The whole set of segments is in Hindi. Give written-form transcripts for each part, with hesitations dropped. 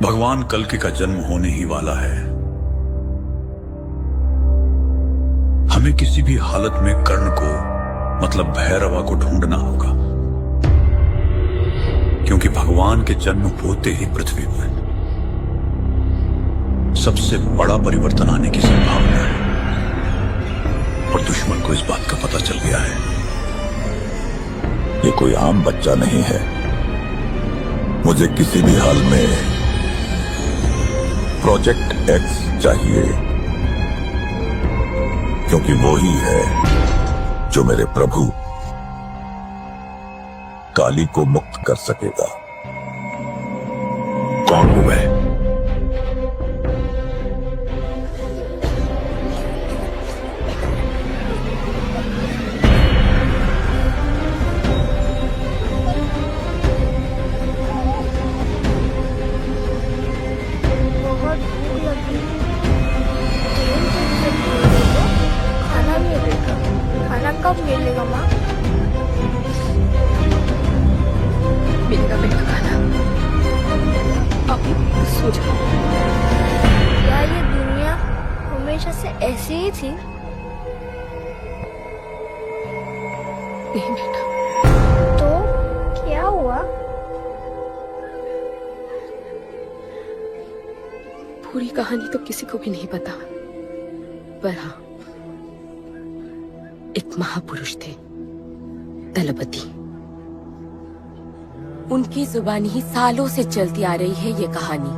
भगवान कल्कि का जन्म होने ही वाला है। हमें किसी भी हालत में कर्ण को मतलब भैरवा को ढूंढना होगा, क्योंकि भगवान के जन्म होते ही पृथ्वी पर सबसे बड़ा परिवर्तन आने की संभावना है। और दुश्मन को इस बात का पता चल गया है। ये कोई आम बच्चा नहीं है। मुझे किसी भी हाल में प्रोजेक्ट एक्स चाहिए, क्योंकि वो ही है जो मेरे प्रभु काली को मुक्त कर सकेगा। कौन हो वह? कब मिलेगा माँ? मिलेगा बेटा खाना। अभी सो जाओ। क्या ये दुनिया हमेशा से ऐसी ही थी? नहीं बेटा। तो क्या हुआ? पूरी कहानी तो किसी को भी नहीं पता, पर हाँ, एक महापुरुष थे दलपति। उनकी जुबानी ही सालों से चलती आ रही है ये कहानी।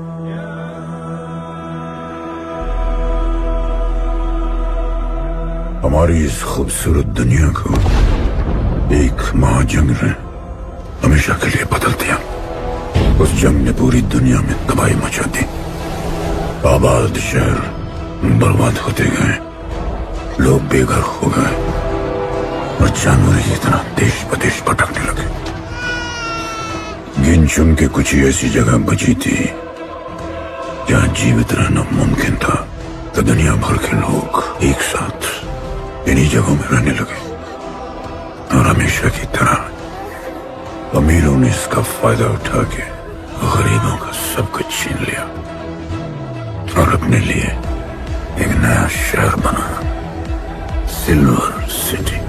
हमारी इस खूबसूरत दुनिया को एक महाजंग ने हमेशा के लिए बदल दिया। उस जंग ने पूरी दुनिया में तबाही मचा दी। आबाद शहर बर्बाद होते गए, लोग बेघर हो गए और जानवर की तरह देश प्रदेश भटकने लगे। गिन चुन के कुछ ही ऐसी जगह बची थी जहां जीवित रहना मुमकिन था, तो दुनिया भर के लोग एक साथ इन्हीं जगहों में रहने लगे। और हमेशा की तरह अमीरों ने इसका फायदा उठा के गरीबों का सब कुछ छीन लिया और अपने लिए एक नया शहर बना, सिल्वर सिटी,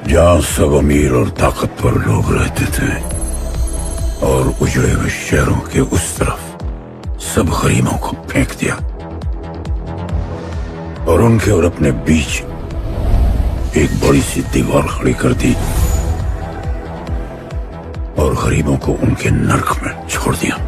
जहां सब अमीर और ताकतवर लोग रहते थे। और उजड़े हुए शहरों के उस तरफ सब गरीबों को फेंक दिया और उनके और अपने बीच एक बड़ी सी दीवार खड़ी कर दी और गरीबों को उनके नर्क में छोड़ दिया।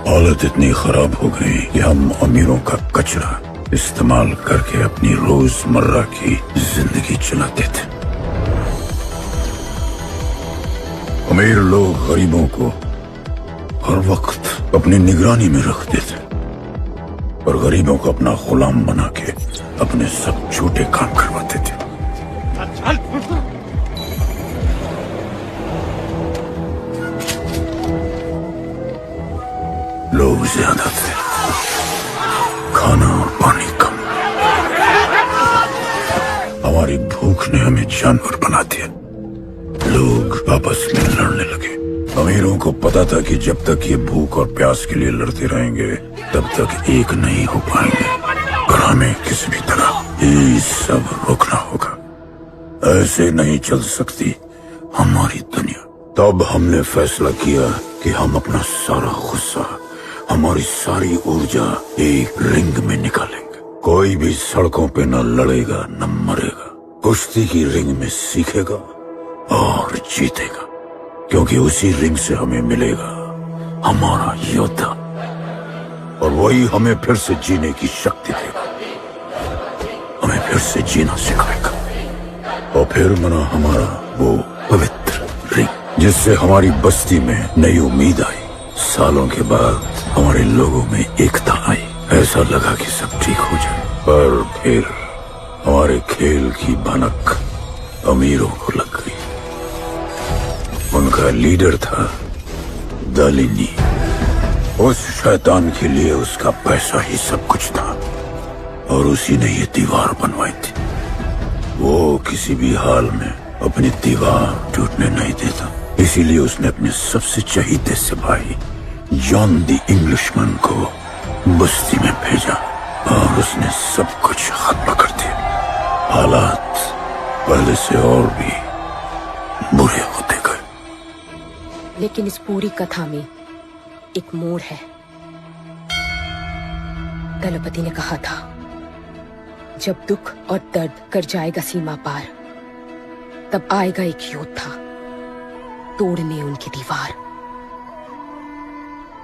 हालत इतनी खराब हो गई कि हम अमीरों का कचरा इस्तेमाल करके अपनी रोजमर्रा की जिंदगी चलाते थे। अमीर लोग गरीबों को हर वक्त अपनी निगरानी में रखते थे और गरीबों को अपना गुलाम बना के अपने सब झूठे काम करवाते थे। लोग ज्यादा थे, खाना और पानी कम। हमारी भूख ने हमें जानवर बना दिया। लोग आपस में लड़ने लगे। अमीरों को पता था कि जब तक ये भूख और प्यास के लिए लड़ते रहेंगे तब तक एक नहीं हो पाएंगे, और हमें किसी भी तरह ये सब रोकना होगा। ऐसे नहीं चल सकती हमारी दुनिया। तब हमने फैसला किया कि हम अपना सारा गुस्सा, हमारी सारी ऊर्जा एक रिंग में निकालेंगे। कोई भी सड़कों पे न लड़ेगा न मरेगा, कुश्ती की रिंग में सीखेगा और जीतेगा, क्योंकि उसी रिंग से हमें मिलेगा हमारा योद्धा, और वही हमें फिर से जीने की शक्ति देगा, हमें फिर से जीना सिखाएगा। और फिर बना हमारा वो पवित्र रिंग, जिससे हमारी बस्ती में नई उम्मीद आई। सालों के बाद हमारे लोगों में एकता आई। ऐसा लगा कि सब ठीक हो जाए, पर फिर हमारे खेल की भनक अमीरों को लग गई। उनका लीडर था दालिनी। उस शैतान के लिए उसका पैसा ही सब कुछ था, और उसी ने ये दीवार बनवाई थी। वो किसी भी हाल में अपनी दीवार टूटने नहीं देता, इसीलिए उसने अपने सबसे चहीते सिपाही जॉन द इंग्लिशमैन को बस्ती में भेजा और उसने सब कुछ खत्म कर दिया। हालात पहले से और भी बुरे होते गए। लेकिन इस पूरी कथा में एक मोड़ है। दलपति ने कहा था, जब दुख और दर्द कर जाएगा सीमा पार, तब आएगा एक योद्धा तोड़ने उनकी दीवार।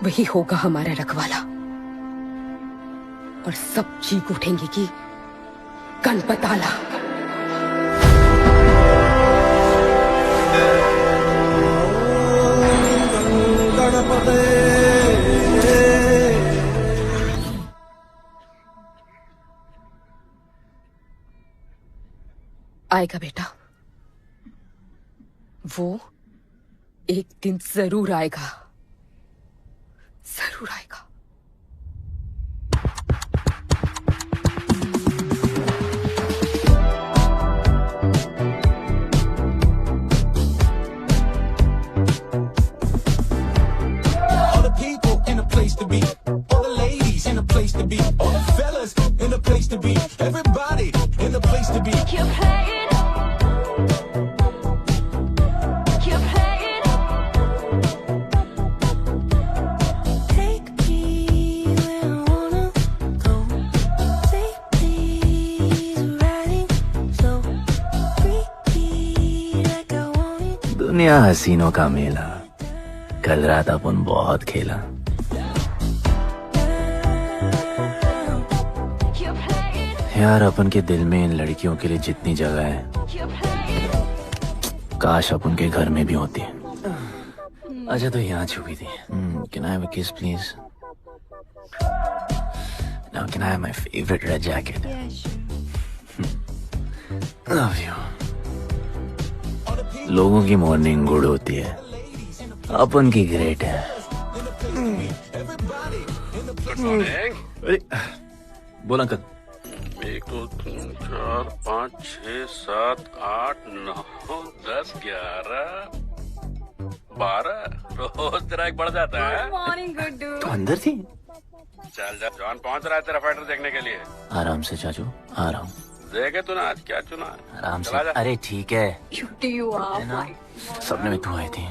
वही होगा हमारा रखवाला और सब चीख उठेंगे कि गणपताला। आएगा बेटा, वो एक दिन जरूर आएगा, जरूर आएगा। All the people in a place to be, all the ladies in a place to be, all the fellas in a place to be, everybody in a place to be. Keep playing. Keep playing. Take me where I wanna go. Take these riding slow. Repeat like I want it. दुनिया हसीनों का मेला, कल रात अपन बहुत खेला। Keep playing. यार अपन के दिल में इन लड़कियों के लिए जितनी जगह है, Keep playing. काश अपन के घर में भी होती। अच्छा तो यहाँ छुपी थी। Can I have a kiss please? Now can I have my favorite red jacket? Love you. लोगों की मॉर्निंग गुड होती है, अपन की ग्रेट है। अरे बोल अंकल। 1 2 3 4 5 6 7 8 9 10 11 12 रोज तेरा एक बढ़ जाता है। तो अंदर थी। चल जा, जॉन पहुंच रहा है तेरा फाइटर देखने के लिए। आराम से चाचू, आराम। देखे तूने आज क्या चुना? आराम से। चला जा। अरे ठीक है। है ना? सपने में तू आई थी।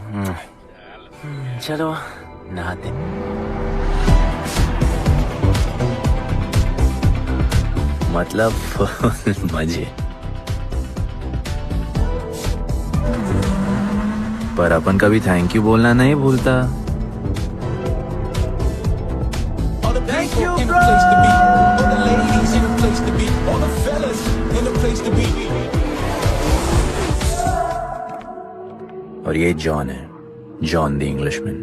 चलो नहाते। मतलब मजे। पर अपन कभी थैंक यू बोलना नहीं भूलता। All the people in a place to be, all the ladies in a place to be, all the fellas in a place to be. और ये जॉन है, जॉन द इंग्लिशमैन।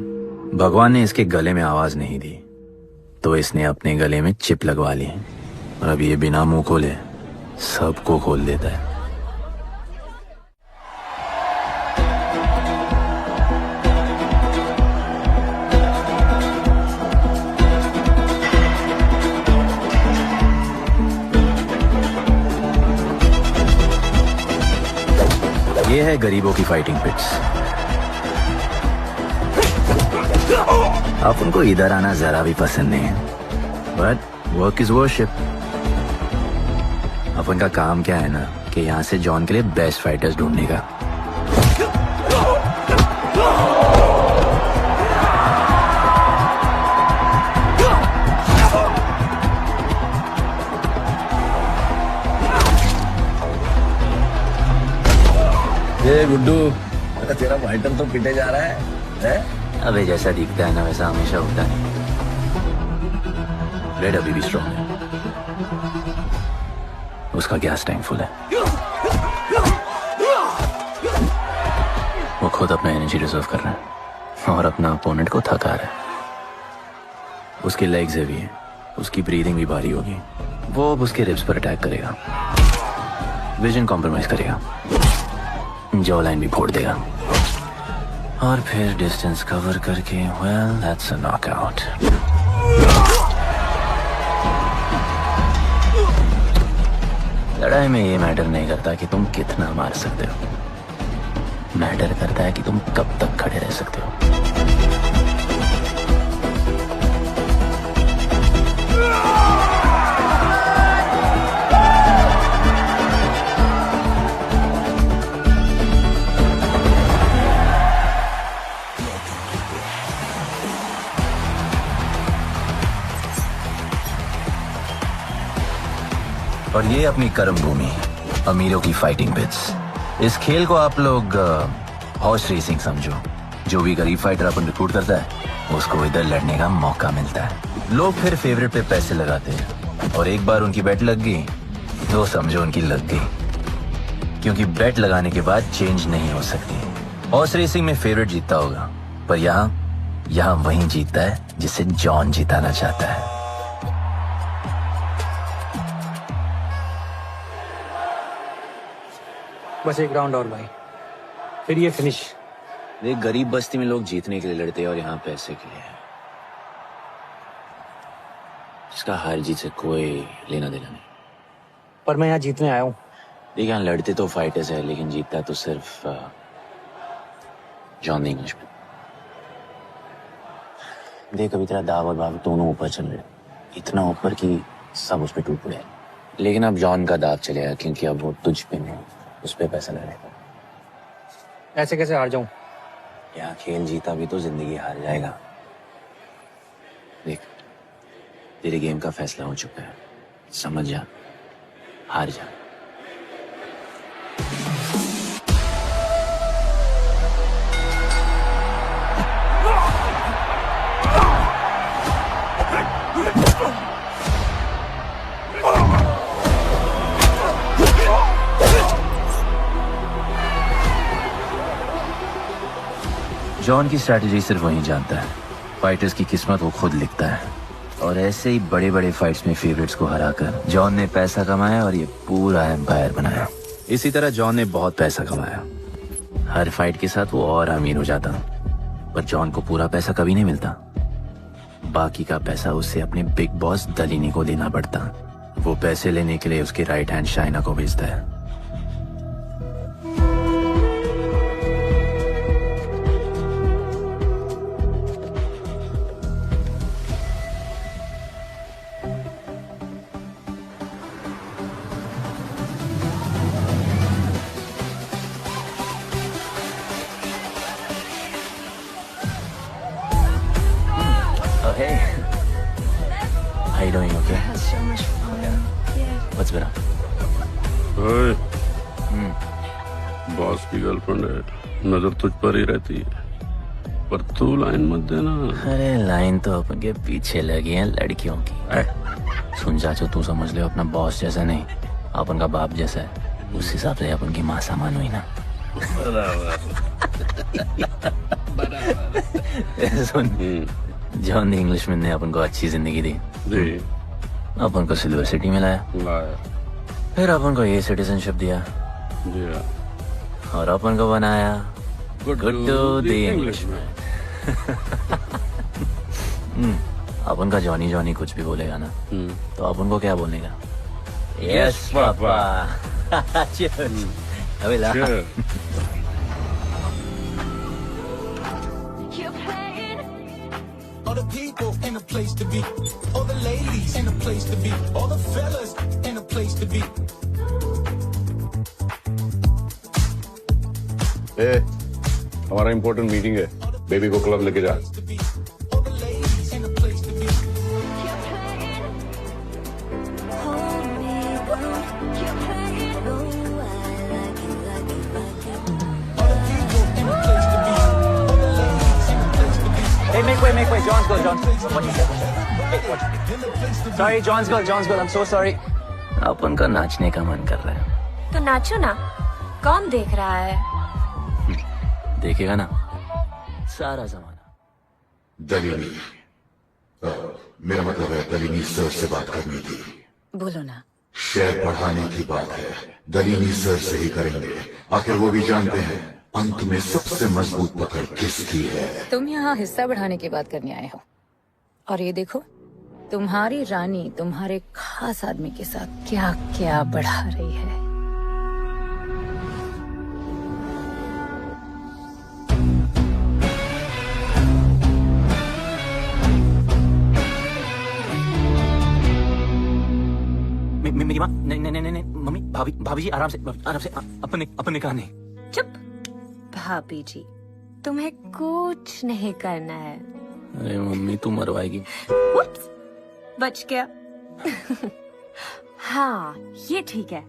भगवान ने इसके गले में आवाज नहीं दी, तो इसने अपने गले में चिप लगवा ली और अब ये बिना मुंह खोले सबको खोल देता है। ये है गरीबों की फाइटिंग पिट्स। आप उनको इधर आना जरा भी पसंद नहीं है, बट वर्क इज वर्शिप। अपन का काम क्या है ना कि यहाँ से जॉन के लिए बेस्ट फाइटर्स ढूंढने का। ये गुड्डू, तेरा फाइटर तो पिटे जा रहा है? अबे जैसा दिखता है ना वैसा हमेशा होता नहीं। रेड अभी भी स्ट्रॉन्ग है, उसका गैस टैंक फुल है। वो खुद अपना एनर्जी रिजर्व कर रहा है और अपना अपोनेंट को थका रहा है। उसकी लेग्स हेवी है, उसकी ब्रीदिंग भी भारी होगी। वो अब उसके रिब्स पर अटैक करेगा, विजन कॉम्प्रोमाइज करेगा, जॉ लाइन भी फोड़ देगा और फिर डिस्टेंस कवर करके वेल दैट्स अ नॉकआउट। लड़ाई में ये मैटर नहीं करता कि तुम कितना मार सकते हो, मैटर करता है कि तुम कब तक खड़े रह सकते हो। और ये अपनी कर्म भूमि, अमीरों की फाइटिंग पिट्स। इस खेल को आप लोग हॉर्स रेसिंग समझो। जो भी गरीब फाइटर अपन रिक्रूट करता है उसको इधर लड़ने का मौका मिलता है। लोग फिर फेवरेट पे पैसे लगाते हैं और एक बार उनकी बेट लग गई तो समझो उनकी लग गई, क्योंकि बेट लगाने के बाद चेंज नहीं हो सकती। हॉर्स रेसिंग में फेवरेट जीतता होगा, पर यहाँ वही जीतता है जिसे जॉन जिताना चाहता है। बस एक राउंड और भाई, फिर ये फिनिश। एक गरीब बस्ती में लोग जीतने के लिए लड़ते हैं और यहाँ पैसे के लिए। इसका हार जीत से कोई लेना देना नहीं। पर मैं यहाँ जीतने आया हूँ। देखिए, यहाँ लड़ते तो फाइटर्स है, लेकिन जीतता तो सिर्फ जॉन द इंग्लिशमैन। देख, अभी तेरा दाव और बाव दोनों ऊपर चल रहे, इतना ऊपर कि सब उस पर टूट पड़े। लेकिन अब जॉन का दाव चलेगा, क्योंकि अब वो तुझ पे नहीं, उस पे पैसा लड़ेगा। ऐसे कैसे हार जाऊं? यहाँ खेल जीता भी तो जिंदगी हार जाएगा। देख, तेरे गेम का फैसला हो चुका है, समझ जा, हार जा। जॉन की स्ट्रैटेजी सिर्फ वही जानता है। फाइटर्स की किस्मत वो खुद लिखता है, और ऐसे ही बड़े बड़े फाइट्स में फेवरेट्स को हराकर जॉन ने पैसा कमाया और ये पूरा एम्पायर बनाया। इसी तरह जॉन ने बहुत पैसा कमाया। हर फाइट के साथ वो और अमीर हो जाता, पर जॉन को पूरा पैसा कभी नहीं मिलता। बाकी का पैसा उसे अपने बिग बॉस दलीनी को देना पड़ता। वो पैसे लेने के लिए उसके राइट हैंड शाइना को भेजता है। Oh, hey. How you doing? Okay? So much fun. Yeah. What's been up? ओए, बॉस की गर्लफ्रेंड है, नजर तुझ पर ही रहती है, पर तू लाइन मत देना। अरे लाइन तो अपन के पीछे लगी है लड़कियों की। सुन चाचो, तू समझ ले अपना बॉस जैसा नहीं, अपन का बाप जैसा है। उस हिसाब से अपन की माँ सामान हुई ना। सुन, जॉन द इंग्लिशमैन ने अपन को अच्छी जिंदगी दी, अपन को सिल्वर सिटी में लाया, फिर अपन को ये सिटीजनशिप दिया, और अपन को बनाया गुड्डू द इंग्लिशमैन। अपन का जॉनी जॉनी कुछ भी बोलेगा ना, तो अपन को क्या बोलने का? Yes papa. अबे ला। You're playing. All the people in a place to be, all the ladies in a place to be, all the fellas in a place to be. ए, हमारा इम्पोर्टेंट मीटिंग है, बेबी को क्लब लेके जा। All the ladies in a place to be. You're playing. Hold me close. You're playing. Oh, I like it, like it, like it. All the people in a place to be, all the ladies in a place to be. Hey, make way, John's girl, John. What you say? Hey, what? Sorry, John's girl, I'm so sorry. अपन का नाचने का मन कर रहा है। तो नाचो ना, कौन देख रहा है? देखेगा ना सारा जमाना। दलीनी, मेरा मतलब है दलीनी सर से बात करनी थी। बोलो ना। शेयर बढ़ाने की बात है, दलीनी सर से ही करेंगे। आखिर वो भी जानते हैं अंत में सबसे मजबूत पकड़ किसकी है। तुम यहाँ हिस्सा बढ़ाने की बात करने आए हो, और ये देखो तुम्हारी रानी तुम्हारे खास आदमी के साथ क्या क्या बढ़ा रही है। सीमा नहीं नहीं नहीं नहीं मम्मी भाभी भाभी जी आराम से अपने कहा नहीं। चुप। भाभी जी तुम्हें कुछ नहीं करना है। अरे मम्मी तू मरवाएगी। Whoops, बच गया। हाँ ये ठीक है,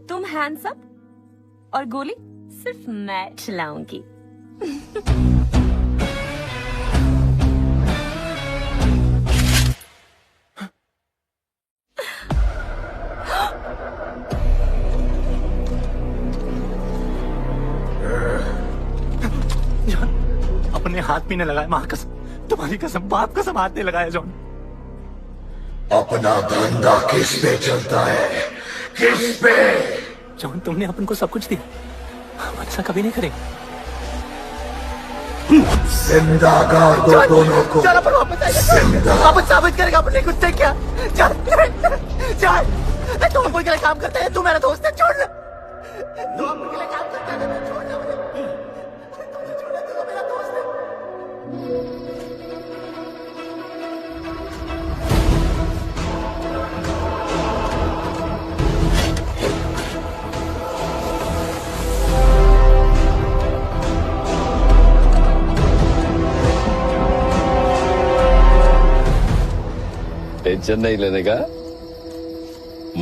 तुम हैंड्स अप और गोली सिर्फ मैं चलाऊंगी। जॉन अपने हाथ भी नहीं लगाया, माँ कसम तुम्हारी कसम बाप कसम हाथ नहीं लगाया जॉन। अपना धंधा किस पे चलता है, किस पे? जॉन तुमने अपन को सब कुछ दिया, हम ऐसा कभी नहीं करेंगे। जिंदा गाड़ दो दोनों को। चल अपन वापस आएगा, वापस साबित करेगा अपने कुत्ते क्या। चल चल तुम अपन के लिए काम करते हैं, तू मेरा दोस्त है, छोड़ ले। तू अपन के लिए काम करता है, छोड़ ले मुझे। तू मेरा दोस्त है। टेंशन नहीं लेने का,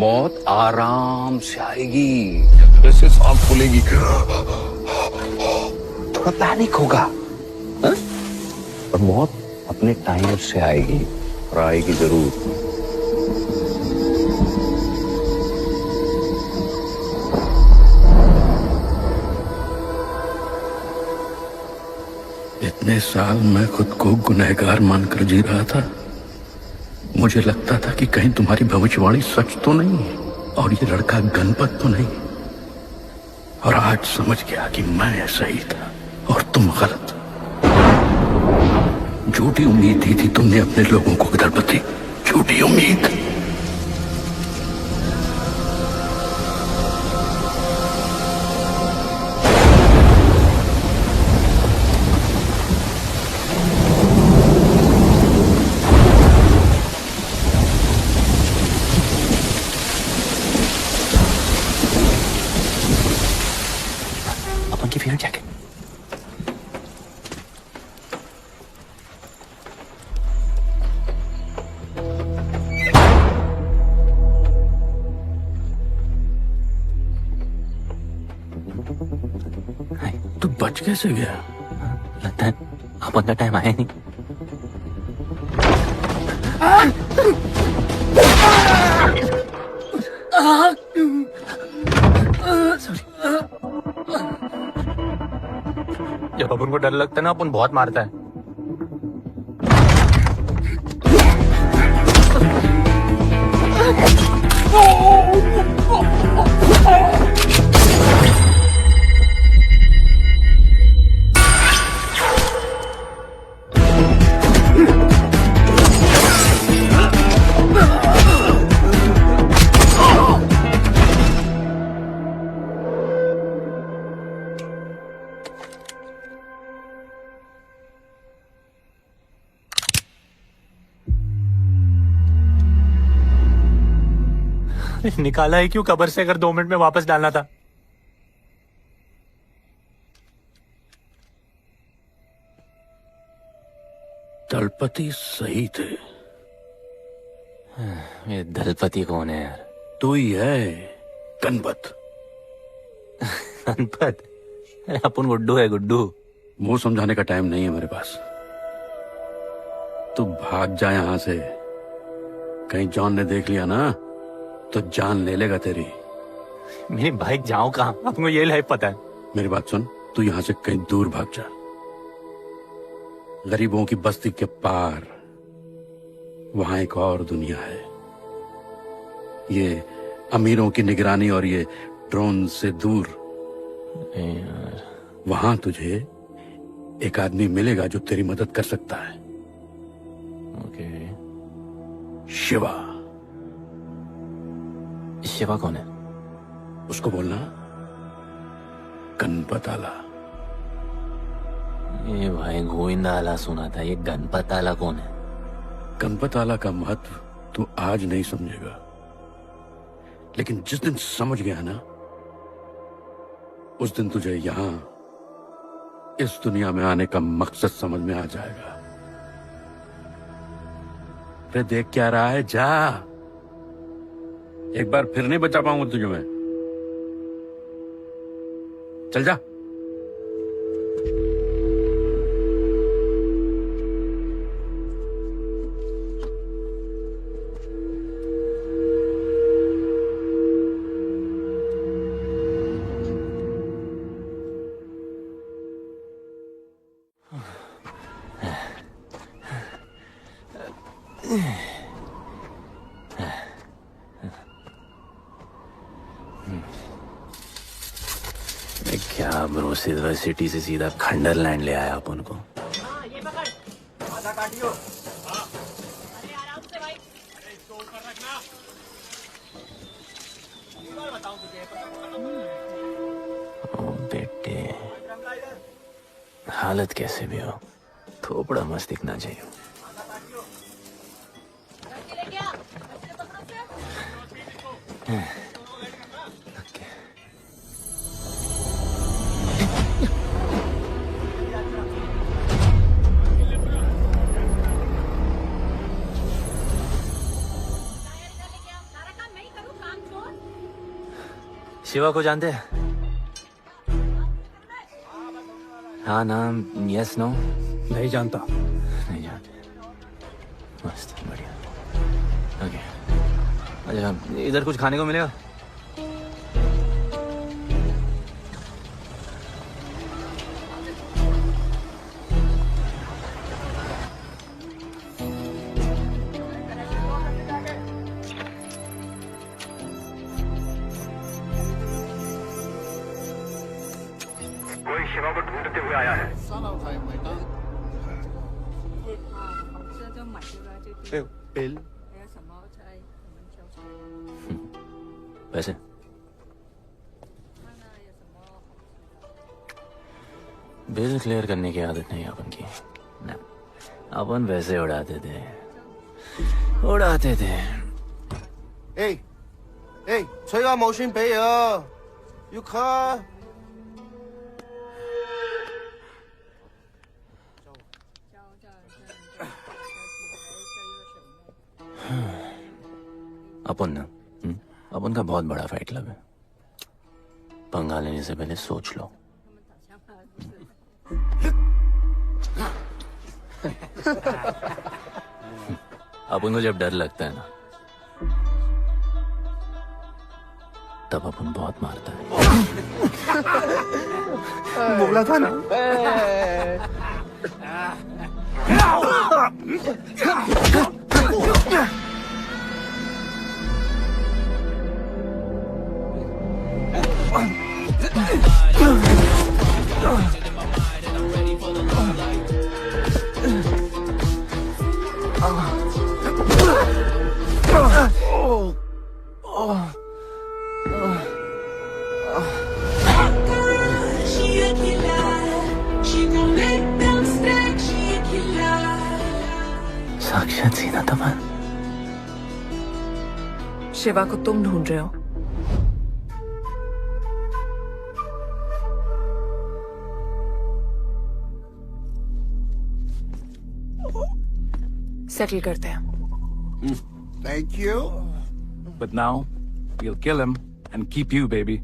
मौत आराम से आएगी, ऐसे सांप खुलेगी, थोड़ा पैनिक होगा हा? और मौत अपने टाइम से आएगी और आएगी जरूर। इतने साल मैं खुद को गुनहगार मानकर जी रहा था। मुझे लगता था कि कहीं तुम्हारी भविष्यवाणी सच तो नहीं है और ये लड़का गणपत तो नहीं। और आज समझ गया कि मैं सही था और तुम गलत। झूठी उम्मीद दी थी तुमने अपने लोगों को दलपति, झूठी उम्मीद। अपन की फील्ड जैकेट तू बच कैसे गया? लगता है अपन का टाइम आया नहीं। जब अपन को डर लगता है ना, अपन बहुत मारता है। निकाला है क्यों कब्र से, अगर 2 मिनट में वापस डालना था। दलपति सही थे। ये दलपति कौन है यार? तू ही है गणपत। गणपत? अपन गुड्डू है, गुड्डू। मुंह समझाने का टाइम नहीं है मेरे पास। तू भाग जा यहां से। कहीं जॉन ने देख लिया ना तो जान ले लेगा तेरी। मेरी बाइक जाऊं कहाँ, आपको ये लाइफ पता है। मेरी बात सुन, तू यहां से कहीं दूर भाग जा। गरीबों की बस्ती के पार वहां एक और दुनिया है। ये अमीरों की निगरानी और ये ड्रोन से दूर। वहां तुझे एक आदमी मिलेगा जो तेरी मदद कर सकता है। ओके। शिवा। शिवा कौन है? उसको बोलना गणपत आला। ये भाई गोविंदा आला सुना था, ये गणपत आला कौन है? गणपत आला का महत्व तू आज नहीं समझेगा, लेकिन जिस दिन समझ गया ना, उस दिन तुझे यहां इस दुनिया में आने का मकसद समझ में आ जाएगा। अरे देख क्या रहा है, जा। एक बार फिर नहीं बचा पाऊंगा तुझे मैं। चल जा। क्या ब्रो, सिल्वर सिटी से सीधा खंडरलैंड ले आया अपन को। ओ बेटे, हालत कैसे भी हो, थोपड़ा मस्त दिखना चाहिए। शिवा को जानते हैं? हाँ, नाम यस नो? नहीं जानता। नहीं जानते। मस्त, बढ़िया। ओके, अच्छा इधर कुछ खाने को मिलेगा? बिल पैसे? बिल क्लियर करने की आदत नहीं अपन की ना, अपन वैसे उड़ाते थे।吹下冇先俾啊，要卡。 अपन ना, अपन का बहुत बड़ा फाइट क्लब है। पंगा लेने से पहले सोच लो। अपन को जब डर लगता है ना, तब अपन बहुत मारता है। बोला था ना। साक्षात सीना तमन। शिवा को तुम ढूंढ रहे हो? सेटल करते हैं। Thank you. But now we'll kill him and keep you, baby.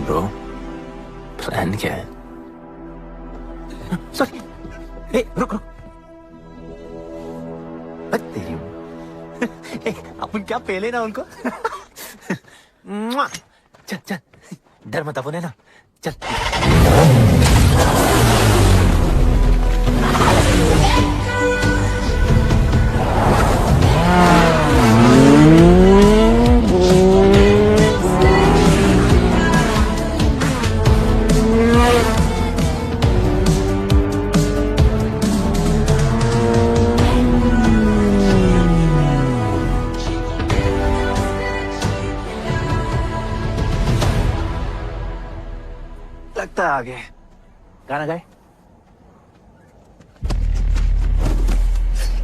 Bro, plan क्या है? सॉरी, रुक रुक। तेरी अपन क्या पहले ना उनको। चल चल, डर मत अपन, है ना? चल। लगता है आगे गाना गाए।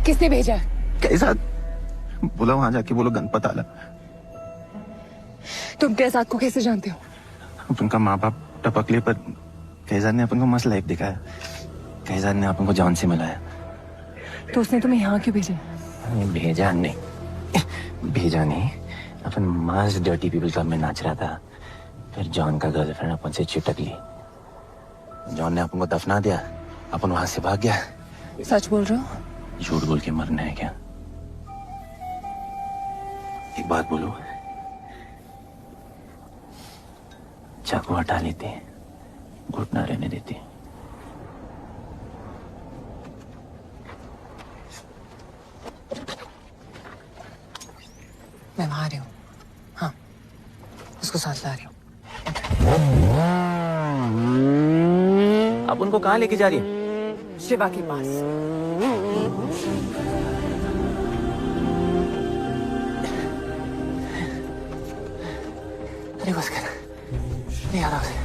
किसने भेजा? कैसा बोला? वहां जाके बोलो गणपत आला। तुम कैसाद को कैसे जानते हो? अपन का माँ बाप टपकले पर कैसाद ने अपन को मस्त लाइफ दिखाया। कैसाद ने अपन को जॉन से मिलाया। तो उसने तुम्हें यहाँ क्यों भेजा? भेजा नहीं, भेजा नहीं। अपन मस्त डर्टी पीपल क्लब में नाच रहा था, फिर जॉन का गर्लफ्रेंड अपन से चिटक ली। जॉन ने अपन को दफना दिया, अपन वहां से भाग गया। सच बोल रहे हो? झूठ बोल के मरना है क्या? एक बात बोलूं, चाकू हटा लेते, घुटना रहने देते। मैं वहां आ रही हूँ। हाँ, उसको साथ ला रही हूँ। आप उनको कहाँ लेके जा रही है? शिवा के पास। अरे बस कर, नहीं आ रहा उसे।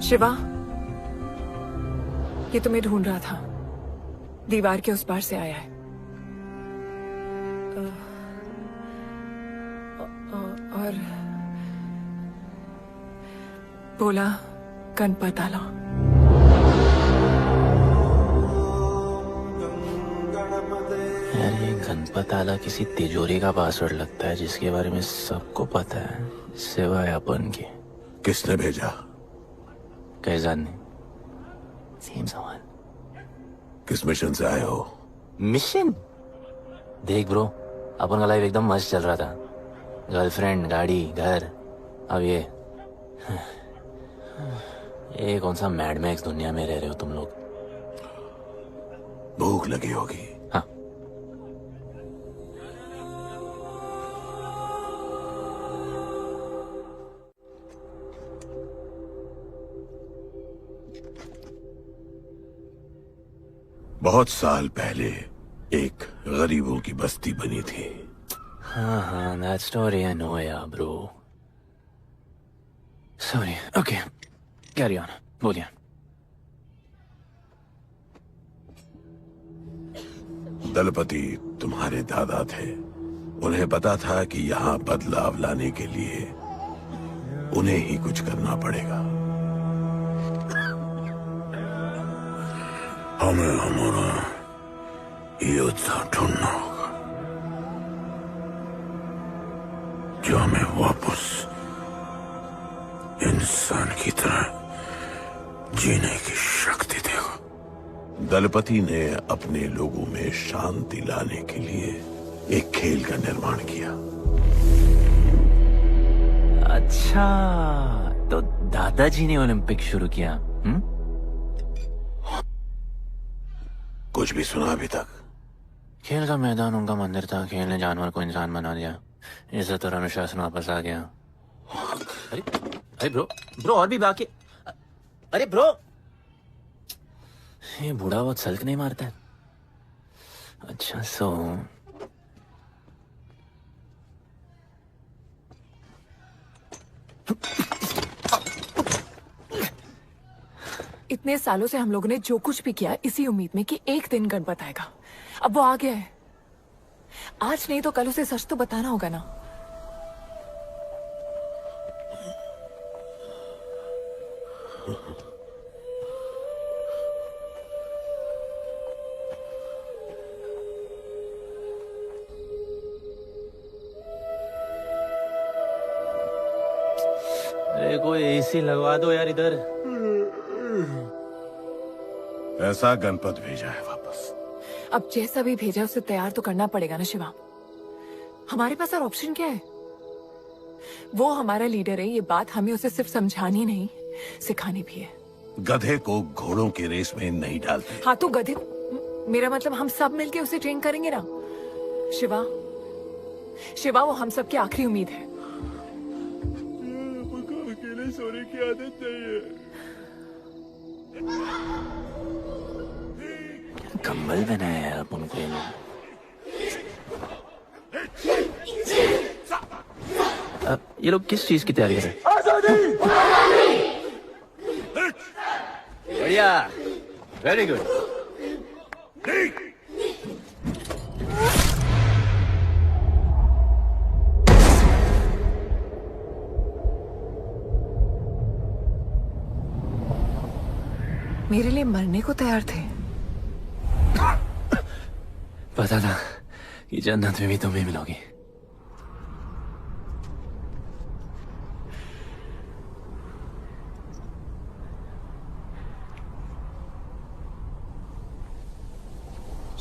शिवा, ये तुम्हें ढूंढ रहा था। दीवार के उस पार से आया है। और बोला गणपत आला। यार ये गणपत आला किसी तिजोरी का पासवर्ड लगता है जिसके बारे में सबको पता है सिवाय अपन के। किसने भेजा? कैसाद ने। सेम सवाल। किस मिशन से आए हो? मिशन? देख ब्रो, अपन का लाइफ एकदम मस्त चल रहा था। गर्लफ्रेंड, गाड़ी, घर। अब ये कौन सा मैड मैक्स दुनिया में रह रहे हो तुम लोग। भूख लगी होगी। हाँ, बहुत साल पहले एक गरीबों की बस्ती बनी थी। हाँ, that story I know, yeah, bro. Sorry. Okay, carry on. बोलिए। दलपति तुम्हारे दादा थे। उन्हें पता था कि यहाँ बदलाव लाने के लिए उन्हें ही कुछ करना पड़ेगा। हमें हमारा योद्धा ढूंढना होगा जो हमें वापस इंसान की तरह जीने की शक्ति देगा। दलपति ने अपने लोगों में शांति लाने के लिए एक खेल का निर्माण किया। अच्छा, तो दादाजी ने ओलंपिक शुरू किया। कुछ भी सुना अभी तक? खेल का मैदान उनका मंदिर था। खेल ने जानवर को इंसान बना दिया। इज्जत और अनुशासन वापस आ गया। अरे ब्रो और भी बाकी। अरे ब्रो, ये बूढ़ा बहुत सल्क नहीं मारता है। अच्छा सो इतने सालों से हम लोगों ने जो कुछ भी किया इसी उम्मीद में कि एक दिन गणपत आएगा। अब वो आ गया है। आज नहीं तो कल उसे सच तो बताना होगा ना। अरे कोई एसी लगवा दो यार इधर। ऐसा गणपत भेजा है वापस। अब जैसा भी भेजा उसे तैयार तो करना पड़ेगा ना शिवा। हमारे पास और ऑप्शन क्या है? वो हमारा लीडर है, ये बात हमें उसे सिर्फ समझानी नहीं सिखानी भी है। गधे को घोड़ों की रेस में नहीं डालते। हाँ तो गधे, मेरा मतलब हम सब मिलके उसे ट्रेन करेंगे ना। शिवा, शिवा वो हम सब की आखिरी उम्मीद है। अकेले सोने की आदत नहीं है। कंबल बनाया यार अपन को ये लोग। अब ये लोग किस चीज की तैयारी कर रहे हैं? बढ़िया, वेरी गुड। मेरे लिए मरने को तैयार थे। पता था कि जन्नत में भी तुम ही मिलोगी।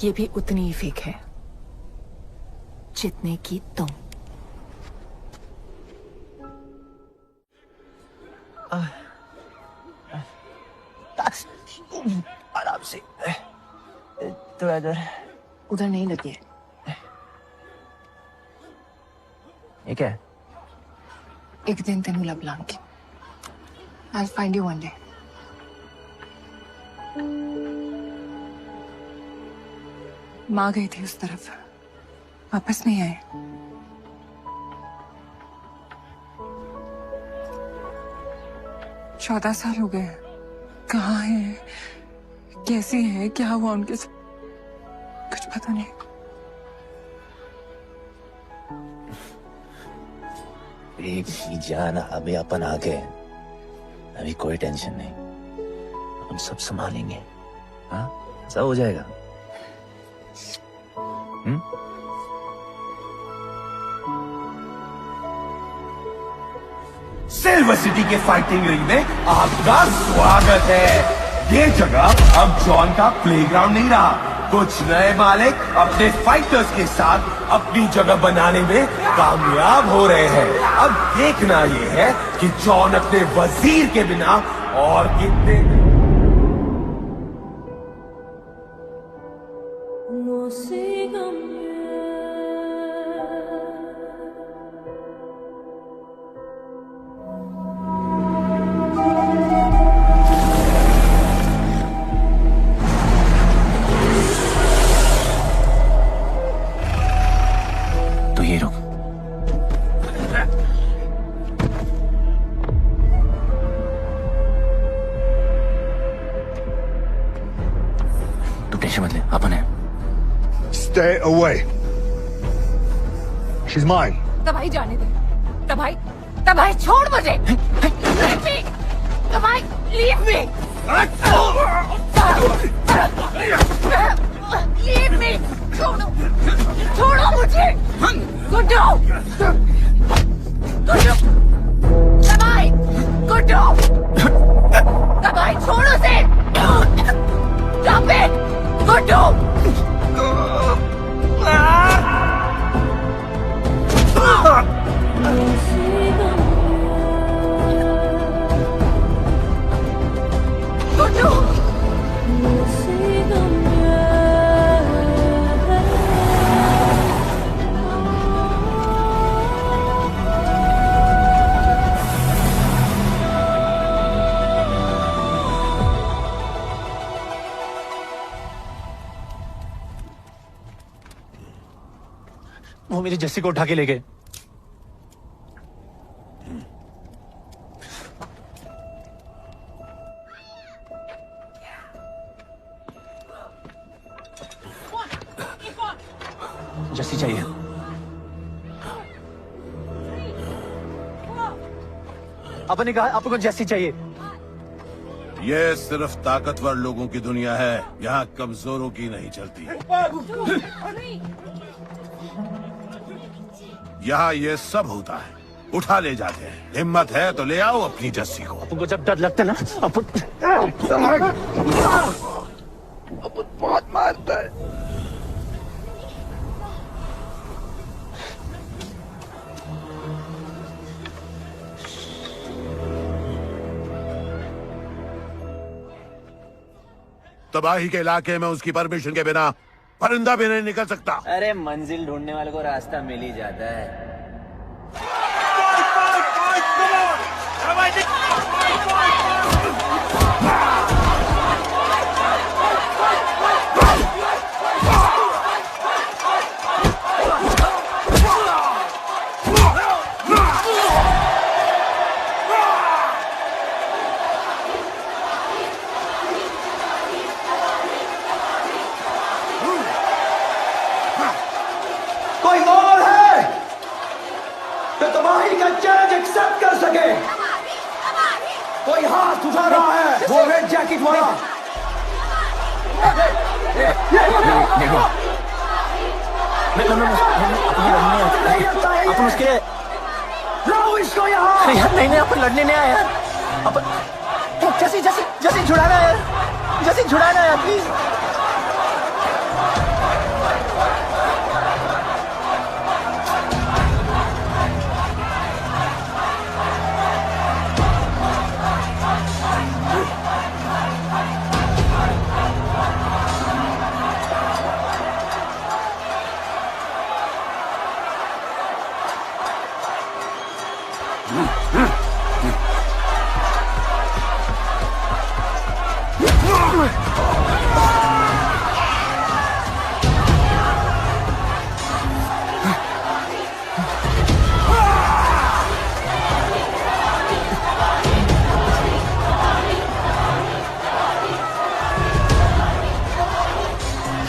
ये भी उतनी ही फेक है जितने की तुम। आराम से। तो इधर उधर नहीं लगी है। ये क्या है? एक दिन तेनू लब Langi. I'll find you one day. माँ गई थी उस तरफ, वापस नहीं आए। 14 साल हो गए। कहाँ है, कैसी है, क्या हुआ उनके साथ, कुछ पता नहीं। एक ही जान, अभी अपन आ गए। अभी कोई टेंशन नहीं, हम सब संभालेंगे। हाँ, सब हो जाएगा। सिल्वर सिटी के फाइटिंग रिंग में आपका स्वागत है। ये जगह अब जॉन का प्लेग्राउंड नहीं रहा। कुछ नए मालिक अपने फाइटर्स के साथ अपनी जगह बनाने में कामयाब हो रहे हैं। अब देखना ये है कि जॉन अपने वजीर के बिना और कितने तो ये रुक। तू टेंशन मत ले, अपन है। Stay away. She's mine. तबाही जाने दे। तबाही छोड़ मुझे। Leave me. तबाही, leave me. Leave me. छोड़ो मुझे। गुड्डू। तबाही, गुड्डू। तबाही छोड़ो से। Stop it. गुड्डू। गुड्डू। वो मेरी जस्सी को उठा के ले गए। जस्सी चाहिए। अपन ने कहा आपको जस्सी चाहिए। ये सिर्फ ताकतवर लोगों की दुनिया है, यहाँ कमजोरों की नहीं चलती। यहाँ ये सब होता है, उठा ले जाते हैं। हिम्मत है तो ले आओ अपनी जस्सी को। अपन को जब डर लगता है ना, अपन बहुत मारता है। तबाही के इलाके में उसकी परमिशन के बिना परिंदा भी नहीं निकल सकता। अरे मंजिल ढूंढने वाले को रास्ता मिल ही जाता है। कोई और है जो तबाही का चैलेंज एक्सेप्ट कर सके? कोई हाथ उठा रहा है, वो रेड जैकेट वाला। अपन उसके लाओ इसको यहाँ। यार नहीं अपन लड़ने नहीं आए यार। अपन जैसी जैसी जैसी छुड़ाना है यार, जैसी छुड़ाना है प्लीज।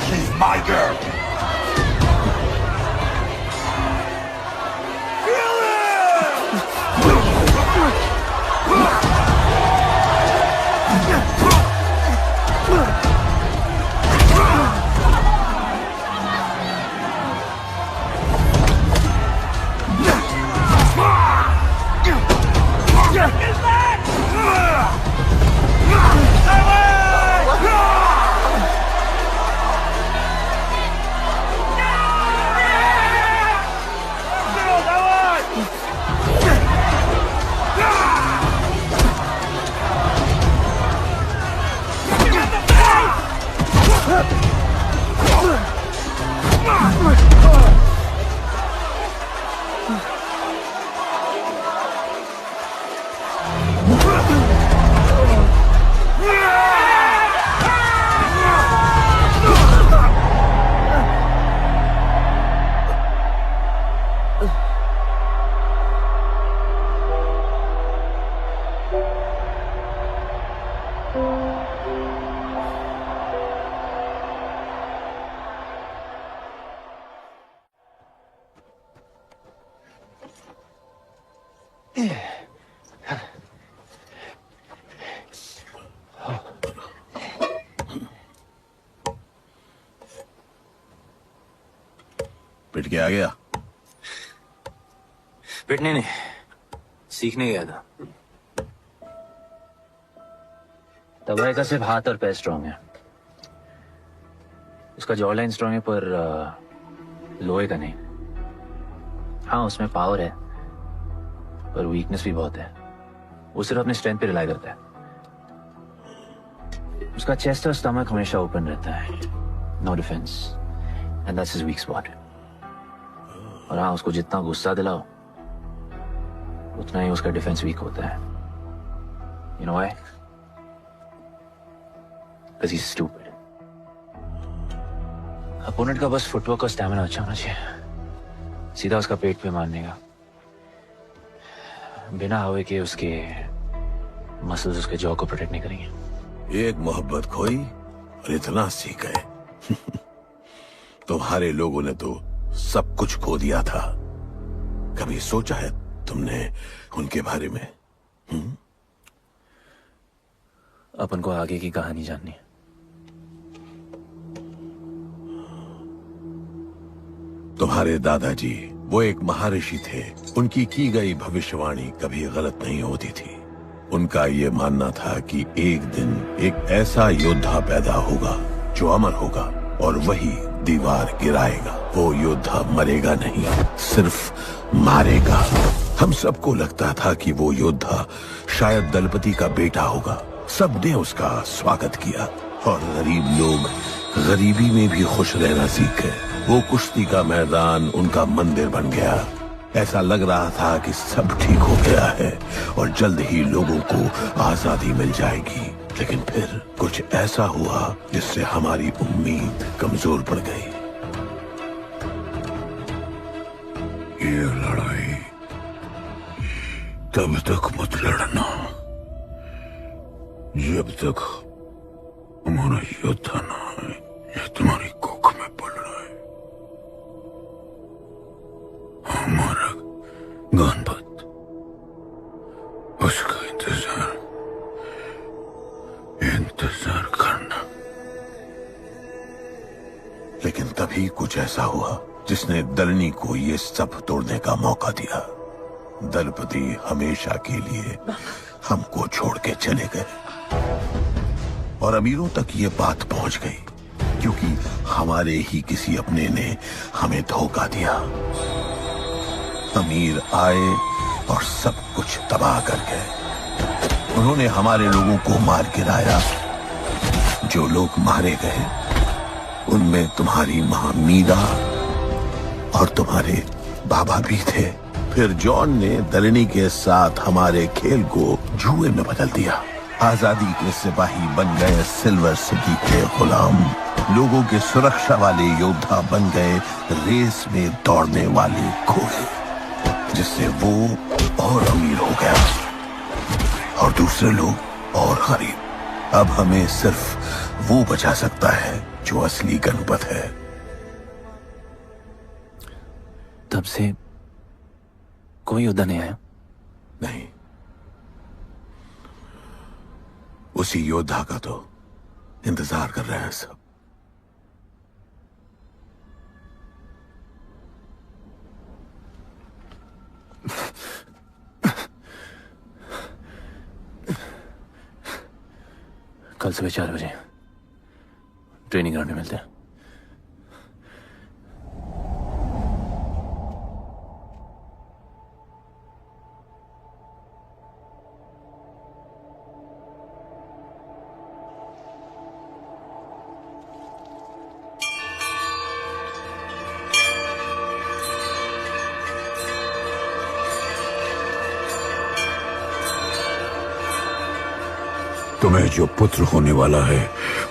She's my girl. पिट के आ गया? पिटने नहीं, सीखने गया था। तबाही का सिर्फ हाथ और पैर स्ट्रांग है, उसका जॉ लाइन स्ट्रांग है, पर लोहे का नहीं। हाँ उसमें पावर है, पर वीकनेस भी बहुत है। वो सिर्फ अपने स्ट्रेंथ पे रिलाई करता है। उसका चेस्ट और स्टमक हमेशा ओपन रहता है, no defence, and that's his weak spot. और हाँ उसको जितना गुस्सा दिलाओ उतना ही उसका डिफेंस वीक होता है। You know why? Because he is stupid. Opponent का बस फुटवर्क और स्टैमिना अच्छा होना चाहिए। सीधा उसका पेट पे मारने का, बिना हवा के उसके मसल्स उसके जॉ को प्रोटेक्ट नहीं करेंगे। एक मोहब्बत खोई और इतना सीख गए। तुम्हारे लोगों ने तो सब कुछ खो दिया था। कभी सोचा है तुमने उनके बारे में? अपन को आगे की कहानी जाननी है। तुम्हारे दादाजी वो एक महर्षि थे। उनकी की गई भविष्यवाणी कभी गलत नहीं होती थी। उनका ये मानना था कि एक दिन एक ऐसा योद्धा पैदा होगा जो अमर होगा और वही दीवार गिराएगा। वो योद्धा मरेगा नहीं, सिर्फ मारेगा। हम सबको लगता था कि वो योद्धा शायद दलपति का बेटा होगा। सबने उसका स्वागत किया और गरीब लोग गरीबी में भी खुश रहना सीख गए। वो कुश्ती का मैदान उनका मंदिर बन गया। ऐसा लग रहा था कि सब ठीक हो गया है और जल्द ही लोगों को आजादी मिल जाएगी। लेकिन फिर कुछ ऐसा हुआ जिससे हमारी उम्मीद कमजोर पड़ गई। ये लड़ाई तब तक मत लड़ना जब तक हमारा योद्धा ना है या तुम्हारी कोख में पड़ रहा है। हमारा गणपत, उसका इंतजार करना। लेकिन तभी कुछ ऐसा हुआ जिसने दलनी को ये सब तोड़ने का मौका दिया। दलपति हमेशा के लिए हमको छोड़ के चले गए और अमीरों तक ये बात पहुंच गई क्योंकि हमारे ही किसी अपने ने हमें धोखा दिया। अमीर आए और सब कुछ तबाह कर गए। उन्होंने हमारे लोगों को मार गिराया। जो लोग मारे गए उनमें तुम्हारी मां मीरा और तुम्हारे बाबा भी थे। फिर जॉन ने दलनी के साथ हमारे खेल को जुए में बदल दिया। आजादी के सिपाही बन गए सिल्वर सिटी के गुलाम। लोगों के सुरक्षा वाले योद्धा बन गए रेस में दौड़ने वाले घोड़े, जिससे वो और अमीर हो गया और दूसरे लोग और गरीब। अब हमें सिर्फ वो बचा सकता है जो असली गणपत है। तब से कोई योद्धा नहीं आया? नहीं, उसी योद्धा का तो इंतजार कर रहे हैं सब। कल सुबह 4 बजे ट्रेनिंग ग्राउंड में मिलते हैं। तुम्हें जो पुत्र होने वाला है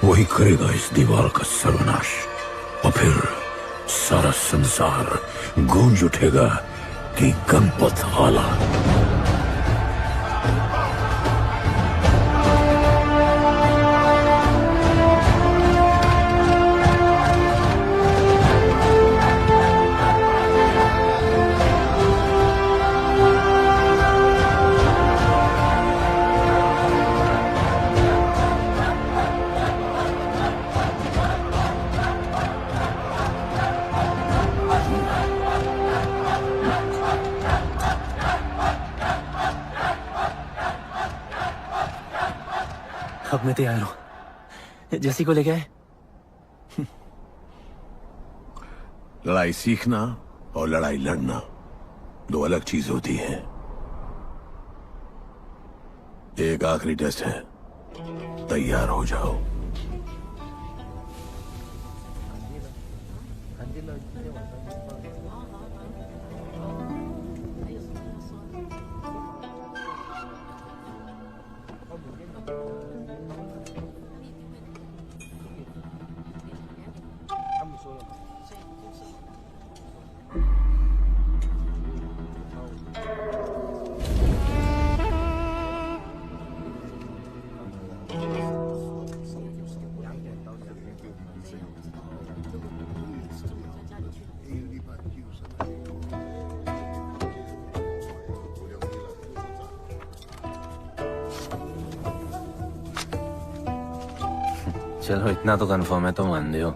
वही करेगा इस दीवार का सर्वनाश। और फिर सारा संसार गूंज उठेगा कि गणपत आला। अब मैं तैयार हूं। जैसी को ले गए। लड़ाई सीखना और लड़ाई लड़ना दो अलग चीज होती है। एक आखिरी टेस्ट है, तैयार हो जाओ। चलो इतना तो कंफर्म है तो मान दो।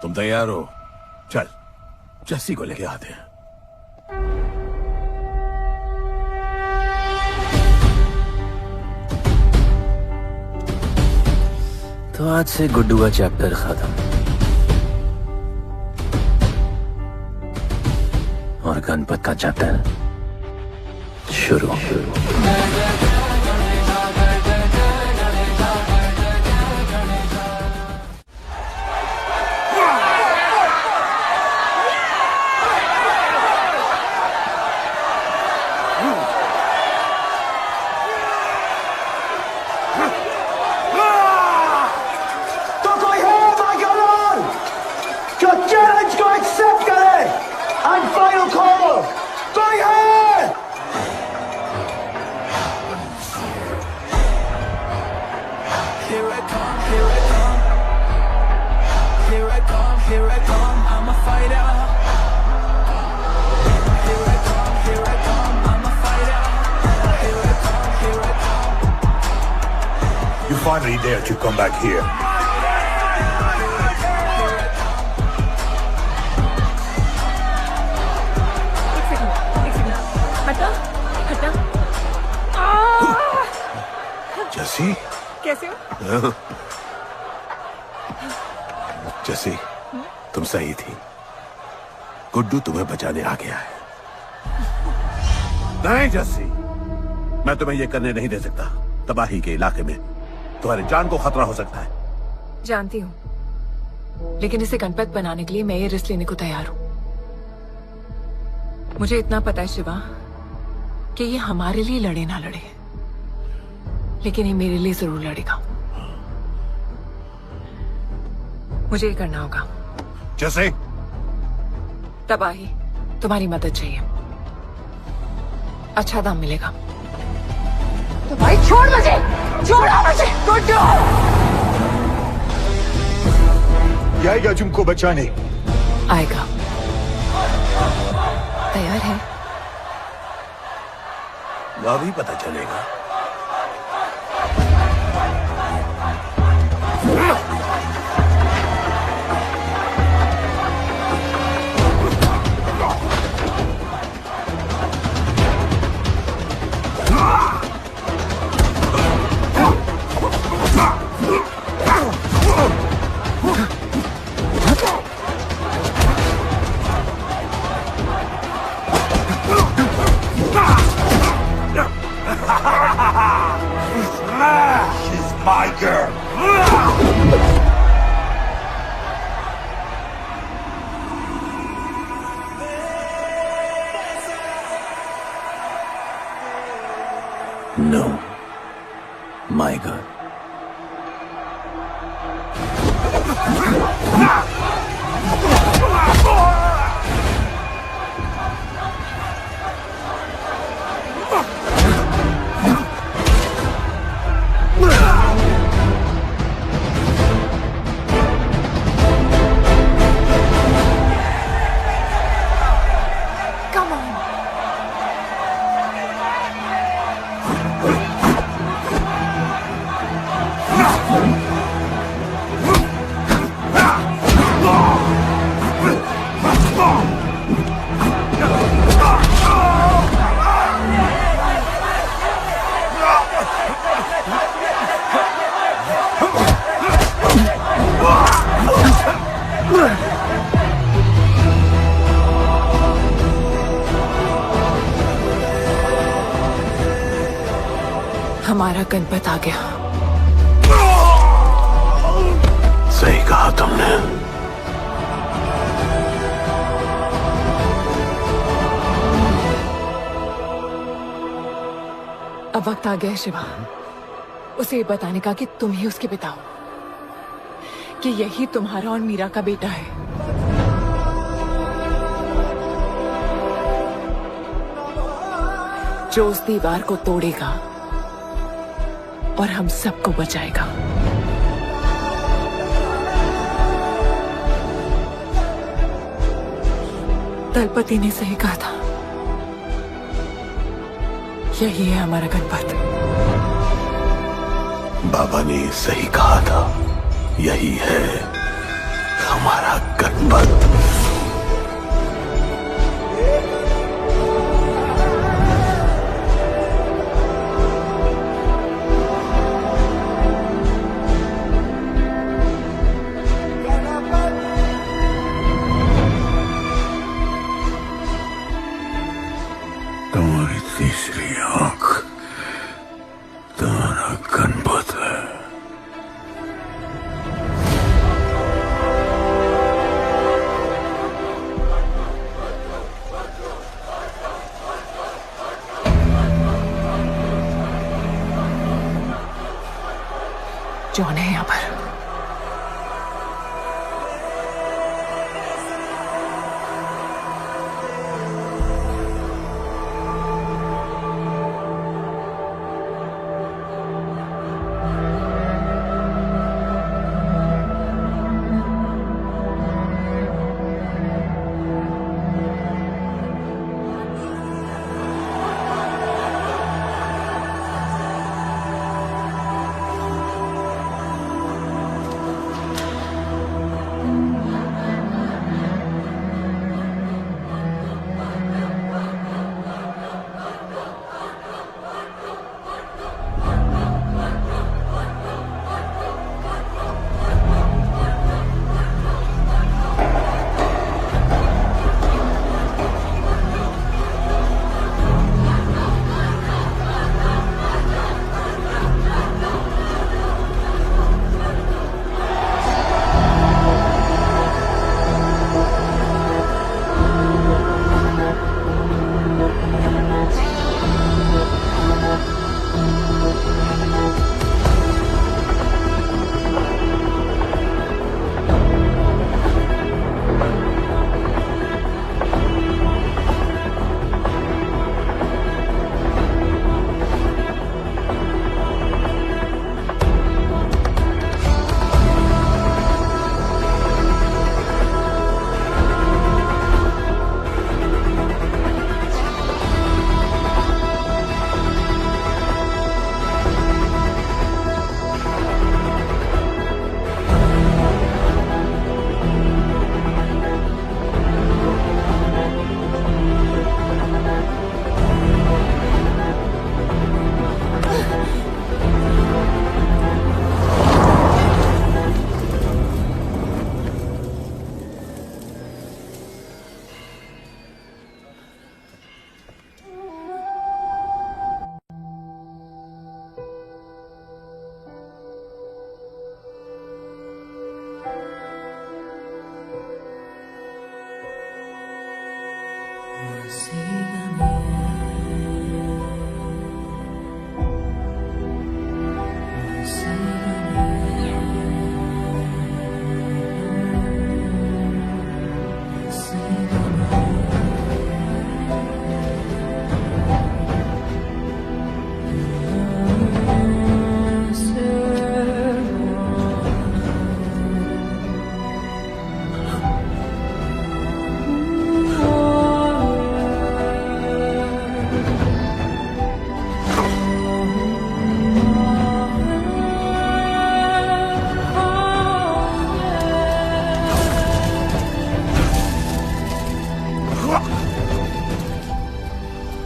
तुम तैयार हो? चल जस्सी को लेके आते हैं। तो आज से गुड्डू का चैप्टर खत्म और गणपत का चैप्टर शुरू। Finally dare to come back here. हटा हटा। जस्सी कैसे हो? जस्सी तुम सही थी, गुड्डू तुम्हें बचाने आ गया है। नहीं जस्सी, मैं तुम्हें यह करने नहीं दे सकता। तबाही के इलाके में तुम्हारी जान को खतरा हो सकता है। जानती हूँ, लेकिन इसे गणपत बनाने के लिए मैं ये रिस्क लेने को तैयार हूं। मुझे इतना पता है शिवा कि ये हमारे लिए लड़े ना लड़े, लेकिन ये मेरे लिए जरूर लड़ेगा। मुझे ये करना होगा। जैसे तबाही, तुम्हारी मदद चाहिए। अच्छा दाम मिलेगा। तो भाई छोड़ मुझे, छोड़ो मुझे, गुड्डू। आएगा तुमको बचाने। आएगा। तैयार है? अभी पता चलेगा। She's my girl. No, my girl. Come on. हमारा गणपत आ गया। सही कहा तुमने। अब वक्त आ गया है शिवा, उसे ये बताने का कि तुम ही उसके पिता हो, कि यही तुम्हारा और मीरा का बेटा है। जो उस दीवार को तोड़ेगा और हम सबको बचाएगा। दलपति ने सही कहा था, यही है हमारा गणपत। बाबा ने सही कहा था, यही है हमारा गणपत। तुम्हारी तीसरी आंख तुम्हारा गणपत है। जॉन है यहाँ पर।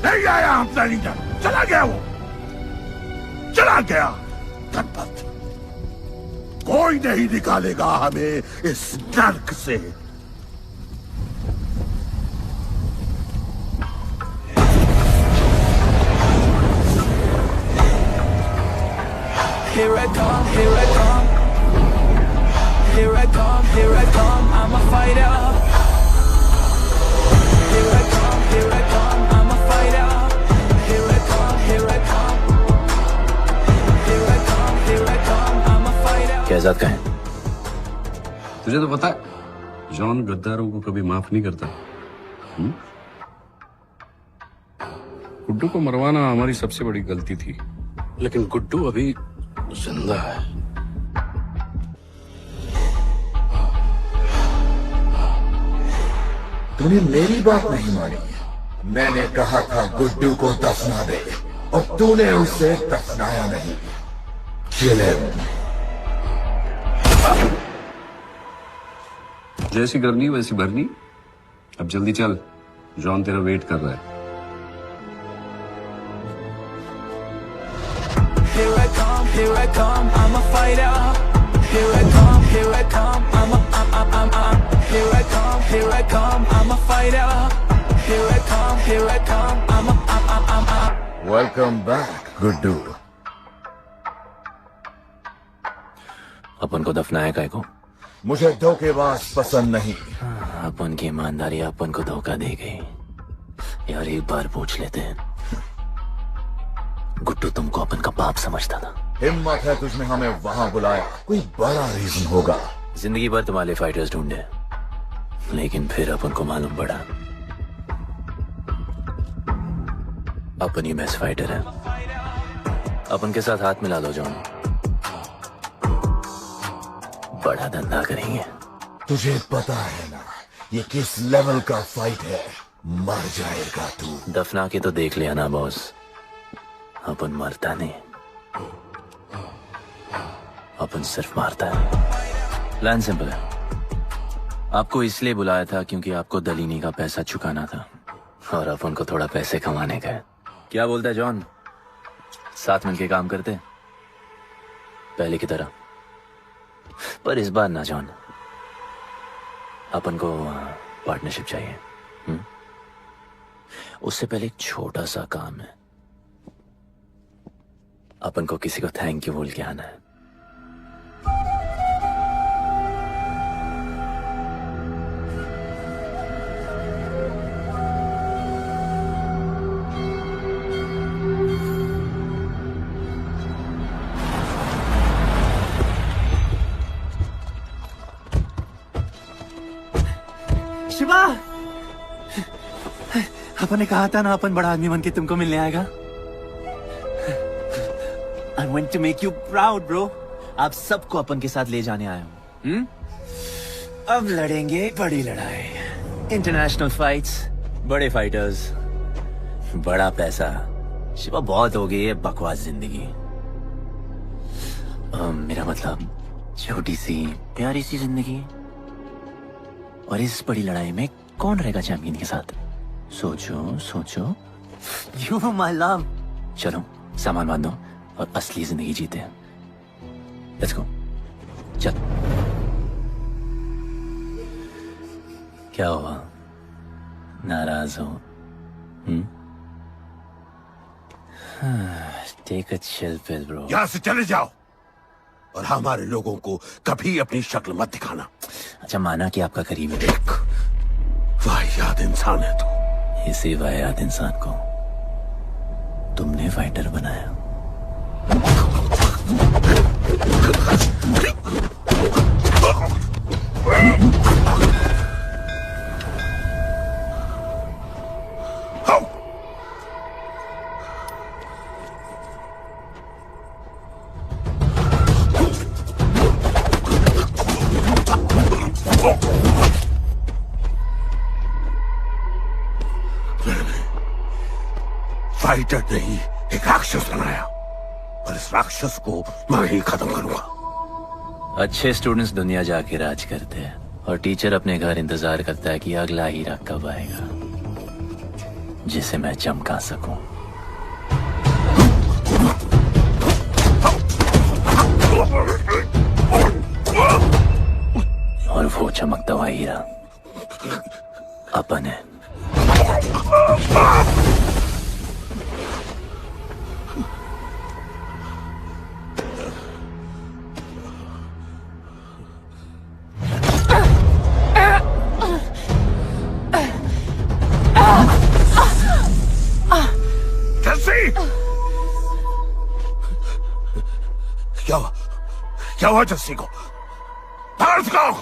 नहीं आया हमसे लीडर, चला गया वो, चला गया। गणपत, कोई नहीं निकालेगा हमें इस नर्क से। Here I come, here I come. Here I come, here I come. I'm a fighter. Here I come, here I come. I'm a fighter. Here I come, here I come. Here I come, here I come. I'm a fighter. Kaizad का है? तुझे तो पता है जॉन गद्दारों को कभी माफ नहीं करता। गुड्डू को मरवाना हमारी सबसे बड़ी गलती थी, लेकिन गुड्डू अभी जिंदा है। तूने मेरी बात नहीं मानी। मैंने कहा था गुड्डू को दफना दे और तूने उसे दफनाया नहीं। Kill him. जैसी करनी वैसी भरनी। अब जल्दी चल, जॉन तेरा वेट कर रहा है। Here I come, here I come. I'm a fighter. Here I come, here I come. I'm here I come, here I come. I'm a fighter. Here I come, here I come. I'm Welcome back, Guddu. अपन को दफनाया काय को? मुझे धोखेबाज पसंद नहीं। अपन की ईमानदारी अपन को धोखा दे गई। यार एक बार पूछ लेते हैं, गुड्डू तुमको अपन का बाप समझता था। हिम्मत है तुझने हमें वहां बुलाया, कोई बड़ा रीजन होगा। जिंदगी भर तुम्हारे फाइटर्स ढूंढे, लेकिन फिर अपन को मालूम पड़ा अपन ही बेस्ट फाइटर है। अपन के साथ हाथ मिला दो जॉन, बड़ा धंधा करेंगे। तुझे पता है ना ये किस लेवल का फाइट है। मर जाएगा तू। दफना के तो देख लिया ना बॉस, अपन मरता नहीं, अपन सिर्फ मारता है। प्लान सिंपल है। आपको इसलिए बुलाया था क्योंकि आपको दलीनी का पैसा चुकाना था और अपन को थोड़ा पैसे कमाने का है। क्या बोलता है जॉन, साथ मिलके काम करते पहले की तरह? पर इस बार ना जॉन, अपन को पार्टनरशिप चाहिए। उससे पहले एक छोटा सा काम है। अपन को किसी को थैंक यू बोल के आना है। शिवा, अपन ने कहा था ना अपन बड़ा आदमी बन के तुमको मिलने आएगा। I want to make you proud, bro. आप सबको अपन के साथ ले जाने आया हूँ। अब लड़ेंगे बड़ी लड़ाई, इंटरनेशनल फाइट्स, बड़े फाइटर्स, बड़ा पैसा। शिवा बहुत हो गई है बकवास जिंदगी। मेरा मतलब छोटी सी प्यारी सी जिंदगी, और इस बड़ी लड़ाई में कौन रहेगा चैंपियन के साथ? सोचो सोचो। You are my love. चलो सामान बांधो और असली जिंदगी जीते हैं। Let's go. चल। क्या हुआ, नाराज हो? Take a chill pill, bro. यहाँ से चले जाओ और हमारे लोगों को कभी अपनी शक्ल मत दिखाना। अच्छा माना कि आपका करीबी एक वाहियात इंसान है तू। इसी वाहियात इंसान को तुमने फाइटर बनाया। फाइटर नहीं, एक राक्षस बनाया, और इस राक्षस को मैं ही खत्म करूंगा। अच्छे स्टूडेंट्स दुनिया जाके राज करते हैं और टीचर अपने घर इंतजार करता है कि अगला हीरा कब आएगा जिसे मैं चमका सकूं। और वो चमकता हुआ हीरा अपन है। क्या हुआ जस्सी को? बाहर सिखाओ।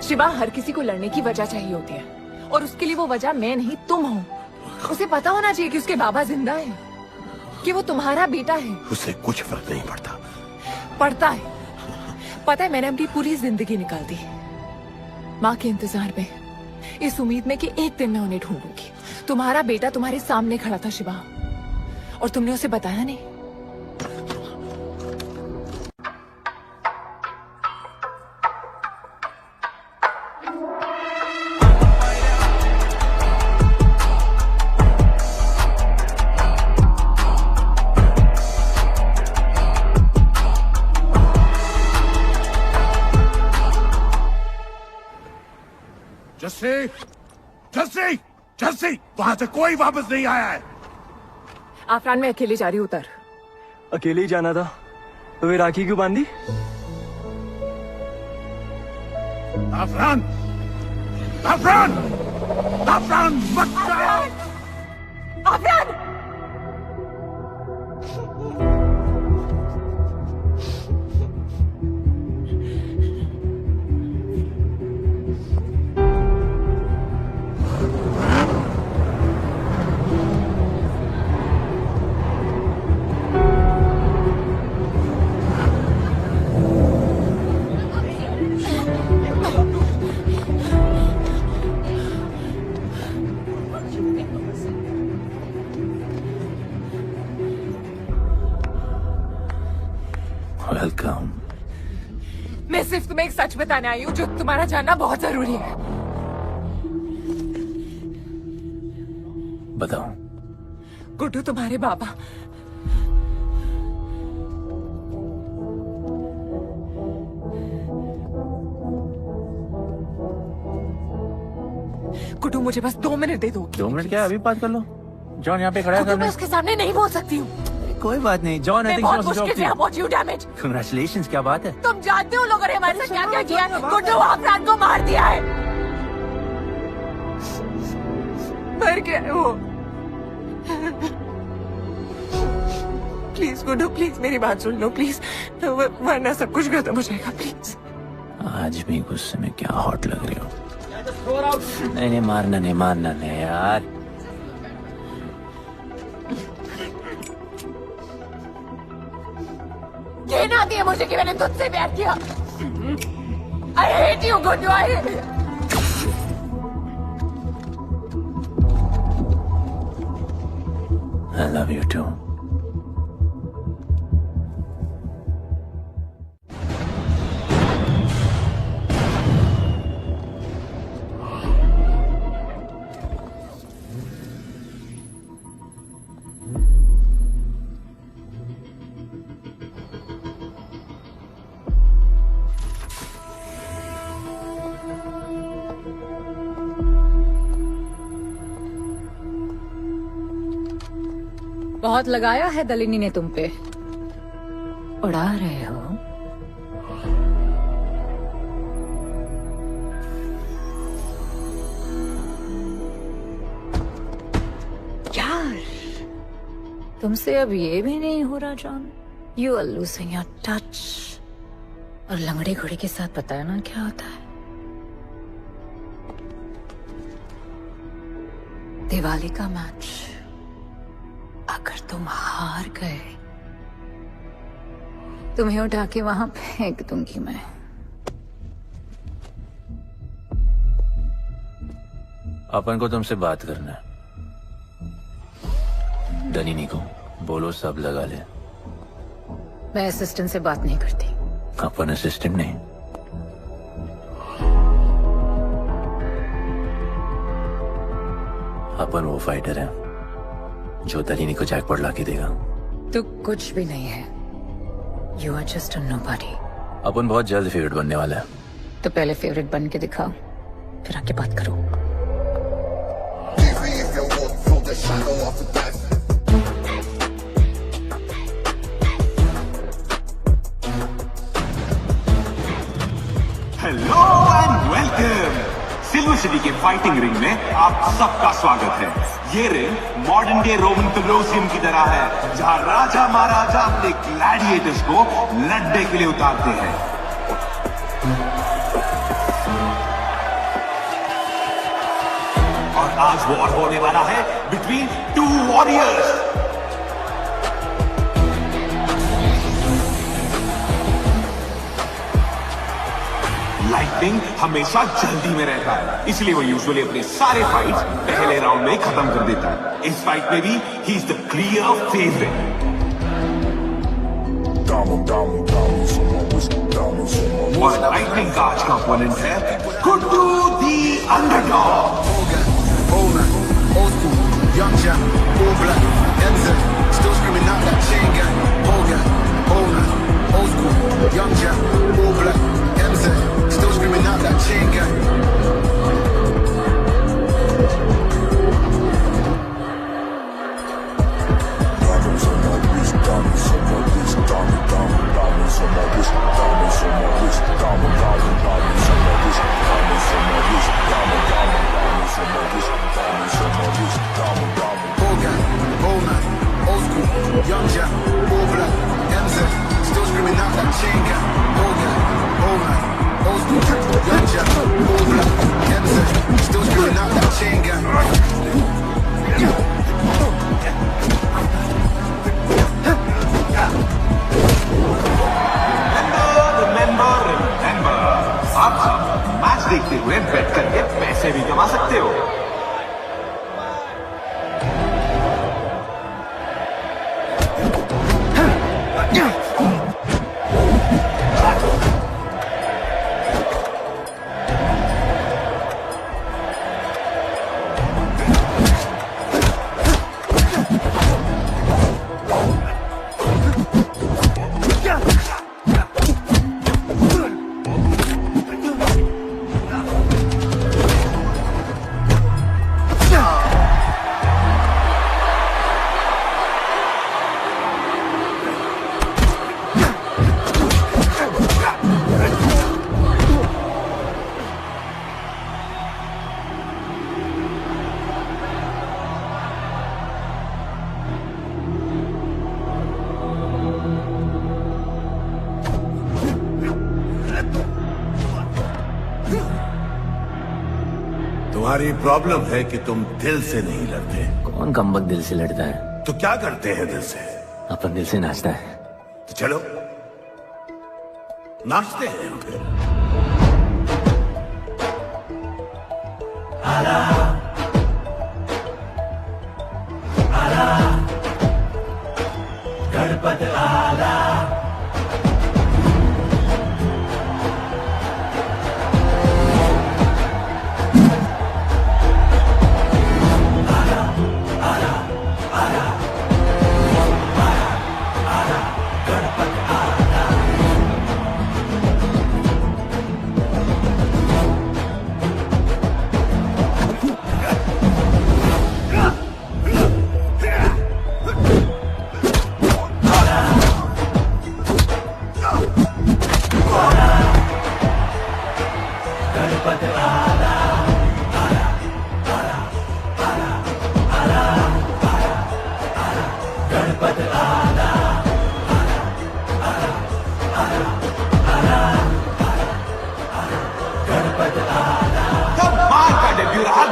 शिवा, हर किसी को लड़ने की वजह चाहिए होती है और उसके लिए वो वजह मैं नहीं तुम हो। उसे पता होना चाहिए कि उसके बाबा जिंदा है, कि वो तुम्हारा बेटा है। उसे कुछ फर्क नहीं पड़ता। पड़ता है। पता है, मैंने अपनी पूरी जिंदगी निकाल दी माँ के इंतजार में, इस उम्मीद में कि एक दिन मैं उन्हें ढूंढूंगी। तुम्हारा बेटा तुम्हारे सामने खड़ा था शिवा, और तुमने उसे बताया नहीं। जस्सी, जस्सी, वहां से कोई वापस नहीं आया है। आफरान, मैं अकेले जा रही हूँ। उतर। अकेले ही जाना था तो वे राखी क्यों बांधी? आफरान, आफरान, आफरान, मत जाओ। आफरान! सिर्फ तुम्हें एक सच बताने आई हूँ जो तुम्हारा जानना बहुत जरूरी है। बताओ। गुड्डू तुम्हारे बाबा गुड्डू मुझे बस 2 मिनट दे दो। 2 मिनट क्या, अभी बात कर लो। जॉन यहाँ पे खड़ा है गुड्डू, मैं सामने। उसके सामने नहीं बोल सकती हूँ। कोई बात नहीं जॉन, आई मैं थिंक बहुत मुश्किल से पहुंची हूँ डैमेज। कांग्रेचुलेशंस, क्या बात है। तुम जानते हो लोगों ने हमारे साथ क्या क्या किया है। गुड्डू आफरान को मार दिया है। मर गया है वो। प्लीज गुड्डू, प्लीज मेरी बात सुन लो प्लीज, वरना सब कुछ खत्म हो जाएगा प्लीज। आज भी गुस्से में क्या हॉट लग रही हो। नहीं मारना नहीं यार। कहना आती है मुझे कि मैंने तुझसे प्यार किया। I hate you Guddu, I hate you। I love you too. बहुत लगाया है दलिनी ने तुम पे। उड़ा रहे हो। यार तुमसे अब ये भी नहीं हो रहा John. You are losing your touch. और लंगड़े घोड़े के साथ पता है ना क्या होता है। दिवाली का मैच अगर तुम हार गए, तुम्हें उठा के वहां फेंक दूंगी मैं। अपन को तुमसे बात करना है। दलिनी को बोलो सब लगा ले। मैं असिस्टेंट से बात नहीं करती। अपन असिस्टेंट नहीं, अपन वो फाइटर है जो दलिनी को जैकपॉट लाके देगा। तू कुछ भी नहीं है। You are just a nobody. अपन बहुत जल्द फेवरेट बनने वाला है। तो पहले फेवरेट बन के दिखाओ, फिर आके बात करो। Hello and welcome. Silver city के फाइटिंग रिंग में आप सबका स्वागत है। ये ring modern day Roman Colosseum की तरह है, जहां राजा महाराजा अपने ग्लैडिएटर्स को लड़ने के लिए उतारते हैं। और आज वॉर होने वाला है बिटवीन 2 वॉरियर्स। लाइटनिंग हमेशा जल्दी में रहता है, इसलिए वो यूजुअली अपने सारे फाइट्स पहले राउंड में खत्म कर देता है। इस फाइट में भी he is the clear favourite. और लाइटनिंग का आज का ओपोनेंट है गुड्डू दी underdog. Young Jack, all black, MZ, still screaming out that chain gang. Hogan, old school, young Jack, all black, MZ, still screaming out that chain gang. Diamonds on my wrist, diamonds on my wrist, diamonds on my wrist, diamonds on my wrist, diamonds on my wrist, diamonds on my wrist, diamonds on my wrist, diamonds on my wrist, diamond. Old school, young Jack, all black, MZ, still screaming out that chain gang. Old school, young Jack, all black, MZ, still screaming out that chain gang. Remember, आप मैच देखते हुए बेट करके पैसे भी कमा सकते हो। तुम्हारी प्रॉब्लम है कि तुम दिल से नहीं लड़ते। कौन कमबख्त दिल से लड़ता है? तो क्या करते हैं दिल से? अपन दिल से नाचता है। तो चलो नाचते हैं फिर। गणपत आला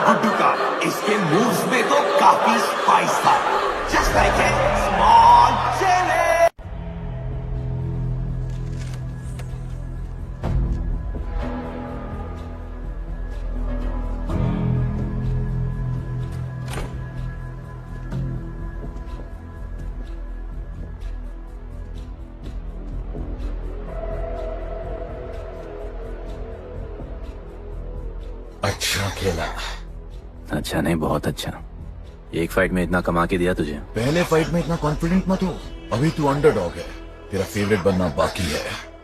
गुड्डू का इसके मूव्स में तो काफी स्पाइस था। Just like a small chilli. अच्छा खेला। अच्छा नहीं, बहुत अच्छा। एक फाइट में इतना कमा के दिया तुझे। पहले फाइट में इतना कॉन्फिडेंट मत हो, अभी तू अंडरडॉग है, तेरा फेवरेट बनना बाकी है।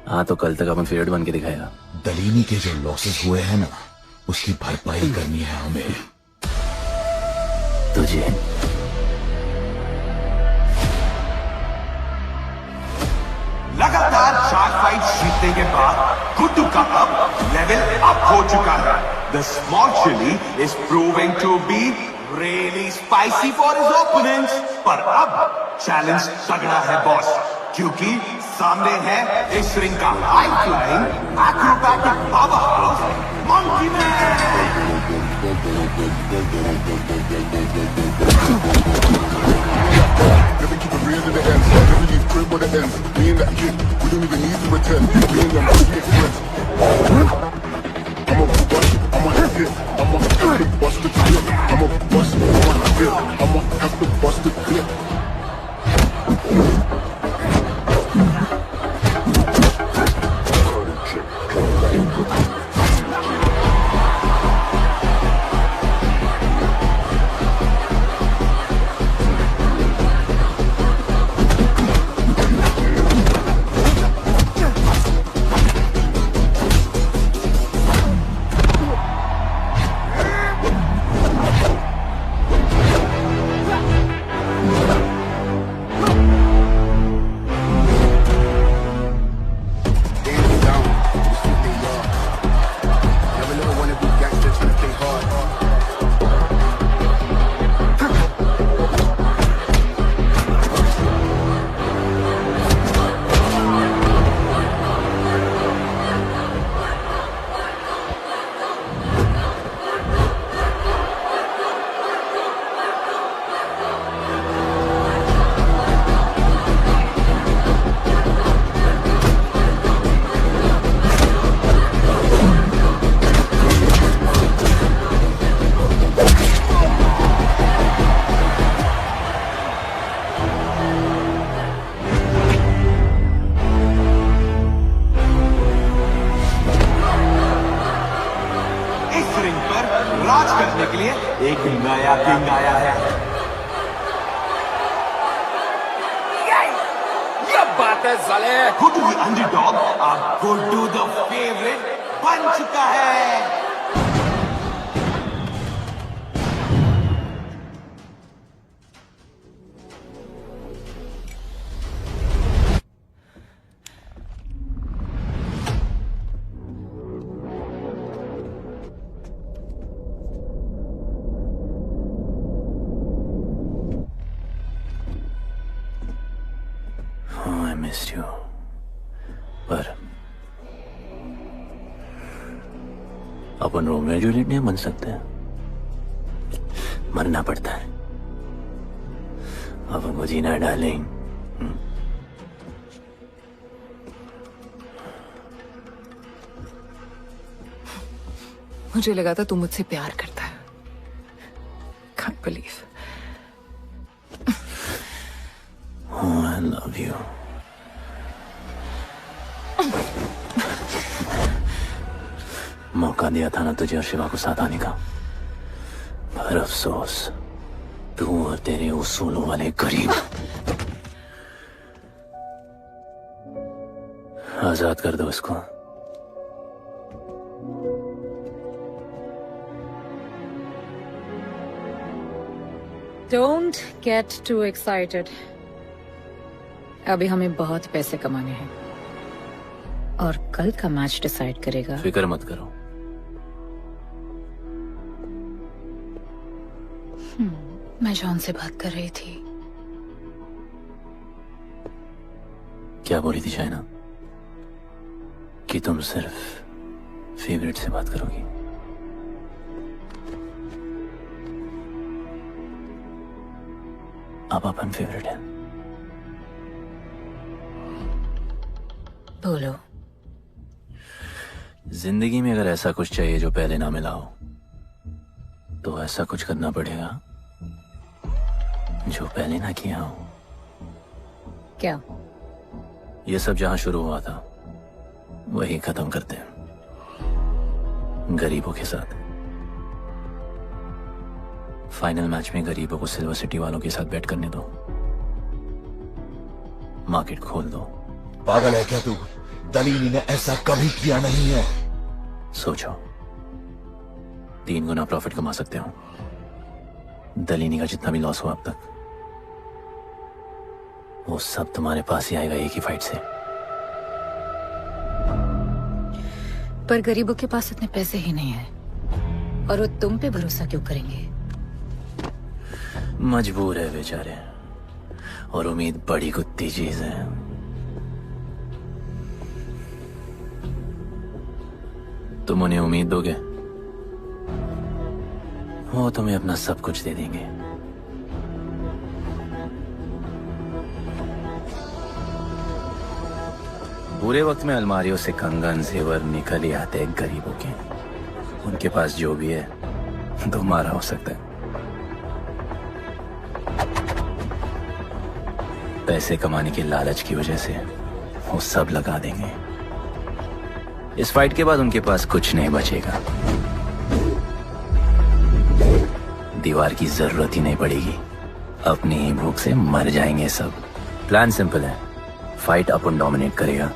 हाँ तो कल तक अपन फेवरेट बन के दिखाएगा। दलीनी के जो लॉसेस हुए हैं ना, उसकी भरपाई करनी है हमें। तुझे लगातार 4 फाइट जीतने के बाद गुड्डू का अब लेवल अप हो चुका है। The small chili is proving to be really spicy for his opponents. पर अब चैलेंज तगड़ा है बॉस, क्योंकि सामने है इस रिंग का high flying acrobatic powerhouse monkey man. Never keep it real to the end. Never leave crib where the ends. Me and that kid, we don't even need to pretend. Me and them, we ain't friends. I'ma bust, I'ma have to bust the clip. I'ma bust, I'ma have to bust the clip. राज करने के लिए एक नया किंग आया है। ये बात है साले। गुड्डू द अंडरडॉग अब गुड्डू द फेवरेट बन चुका है। पर अपन रोमियो जूलियट नहीं बन सकते। मरना पड़ता है। अब उनको जीना है डार्लिंग। मुझे लगा था तू मुझसे प्यार करता है। Can't believe. Oh, I love you. मौका दिया था ना तुझे और शिवा को साथ आने का, पर अफसोस तू और तेरे उसूलों वाले गरीब। आजाद कर दो इसको। Don't get too excited. अभी हमें बहुत पैसे कमाने हैं और कल का मैच डिसाइड करेगा। फिक्र मत करो। मैं जॉन से बात कर रही थी। क्या बोली थी शाइना? कि तुम सिर्फ फेवरेट से बात करोगी? अब अपन फेवरेट है। बोलो। जिंदगी में अगर ऐसा कुछ चाहिए जो पहले ना मिला हो, तो ऐसा कुछ करना पड़ेगा जो पहले ना किया हो। क्या? ये सब जहां शुरू हुआ था वही खत्म करते हैं, गरीबों के साथ। फाइनल मैच में गरीबों को सिल्वर सिटी वालों के साथ बैट करने दो, मार्केट खोल दो। पागल है क्या तू? दलीली ने ऐसा कभी किया नहीं है। सोचो, 3 गुना प्रॉफिट कमा सकते हो। दलीनी का जितना भी लॉस हुआ अब तक, वो सब तुम्हारे पास ही आएगा एक ही फाइट से। पर गरीबों के पास इतने पैसे ही नहीं है, और वो तुम पे भरोसा क्यों करेंगे? मजबूर है बेचारे, और उम्मीद बड़ी कुत्ती चीज है। तुम उन्हें उम्मीद दोगे, वो तुम्हें अपना सब कुछ दे देंगे। बुरे वक्त में अलमारियों से कंगन जेवर निकल ही आते हैं गरीबों के। उनके पास जो भी है तुम्हारा हो सकता है। पैसे कमाने के लालच की वजह से वो सब लगा देंगे। इस फाइट के बाद उनके पास कुछ नहीं बचेगा। दीवार की जरूरत ही नहीं पड़ेगी, अपनी ही भूख से मर जाएंगे सब। प्लान सिंपल है, फाइट अपन डोमिनेट करेगा।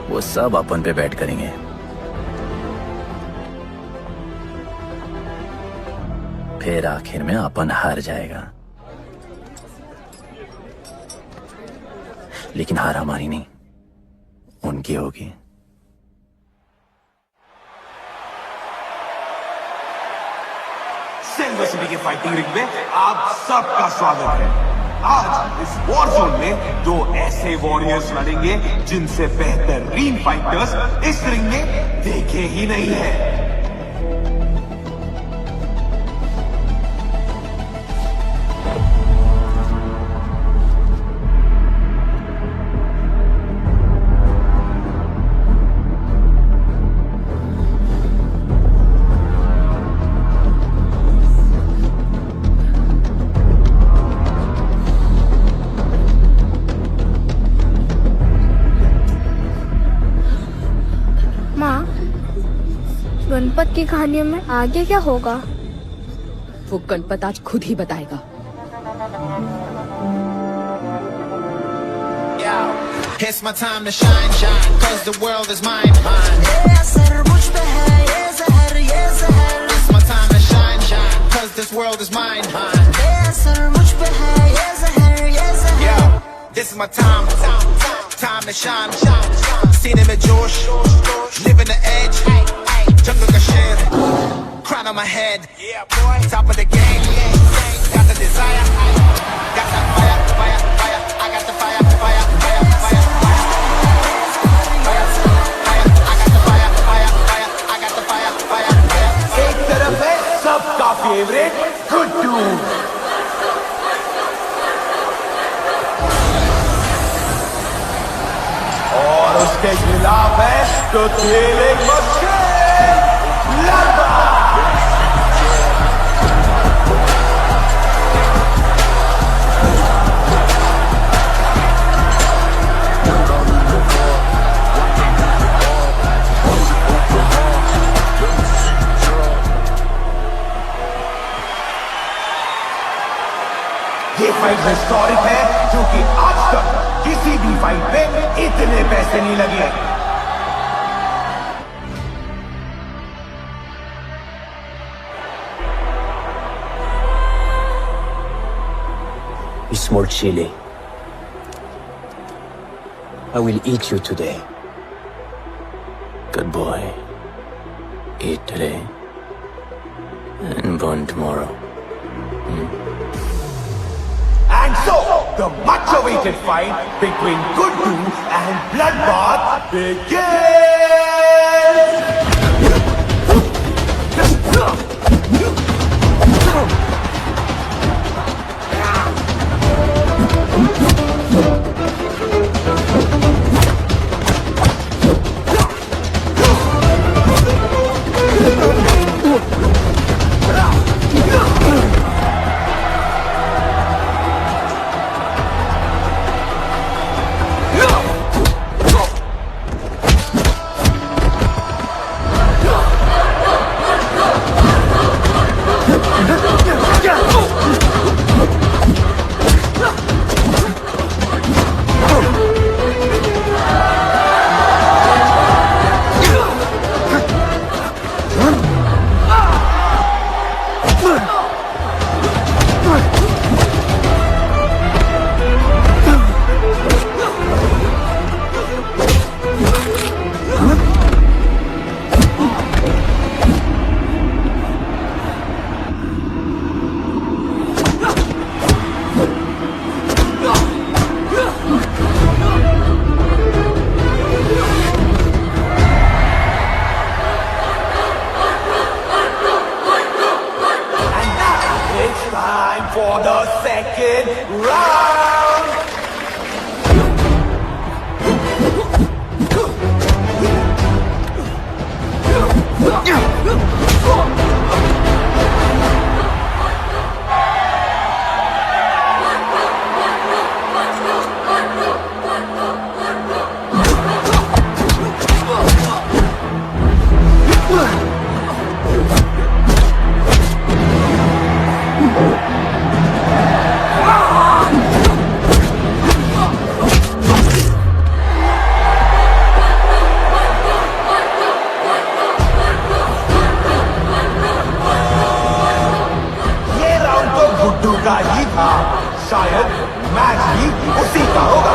वो सब अपन पे बैट करेंगे। फिर आखिर में अपन हार जाएगा, लेकिन हार हमारी नहीं, उनकी होगी। सिल्वर सिटी के फाइटिंग रिंग में आप सबका स्वागत है। आज इस वॉर जोन में 2 ऐसे वॉरियर्स लड़ेंगे जिनसे बेहतरीन फाइटर्स इस रिंग में देखे ही नहीं है। गणपत की कहानियों में आगे क्या होगा? वो गणपत आज खुद ही बताएगा। It's my time to shine, shine, cause the world is mine, mine. It's my time to shine, shine, cause this world is mine, mine. Yo, this is my time, time to shine, सीने में जोश, living the edge, jungle का शेर, crown on my head, top of the game, got the desire, got that fire, fire, fire, I got the fire, fire, fire, fire, fire, fire, fire, I got the fire. The killing machine! Bloodbath! ये फाइट हिस्टोरिक है क्योंकि आज तक किसी भी फाइट पे इतने पैसे नहीं लगे। Small chili. I will eat you today. Good boy. Eat today and burn tomorrow. And so, the much-awaited fight between Guddu and Bloodbath begins! For the second round! का ही था, शायद मैच भी उसी का होगा।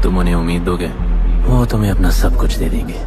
तुम उन्हें उम्मीद दोगे, वो तुम्हें अपना सब कुछ दे देंगे।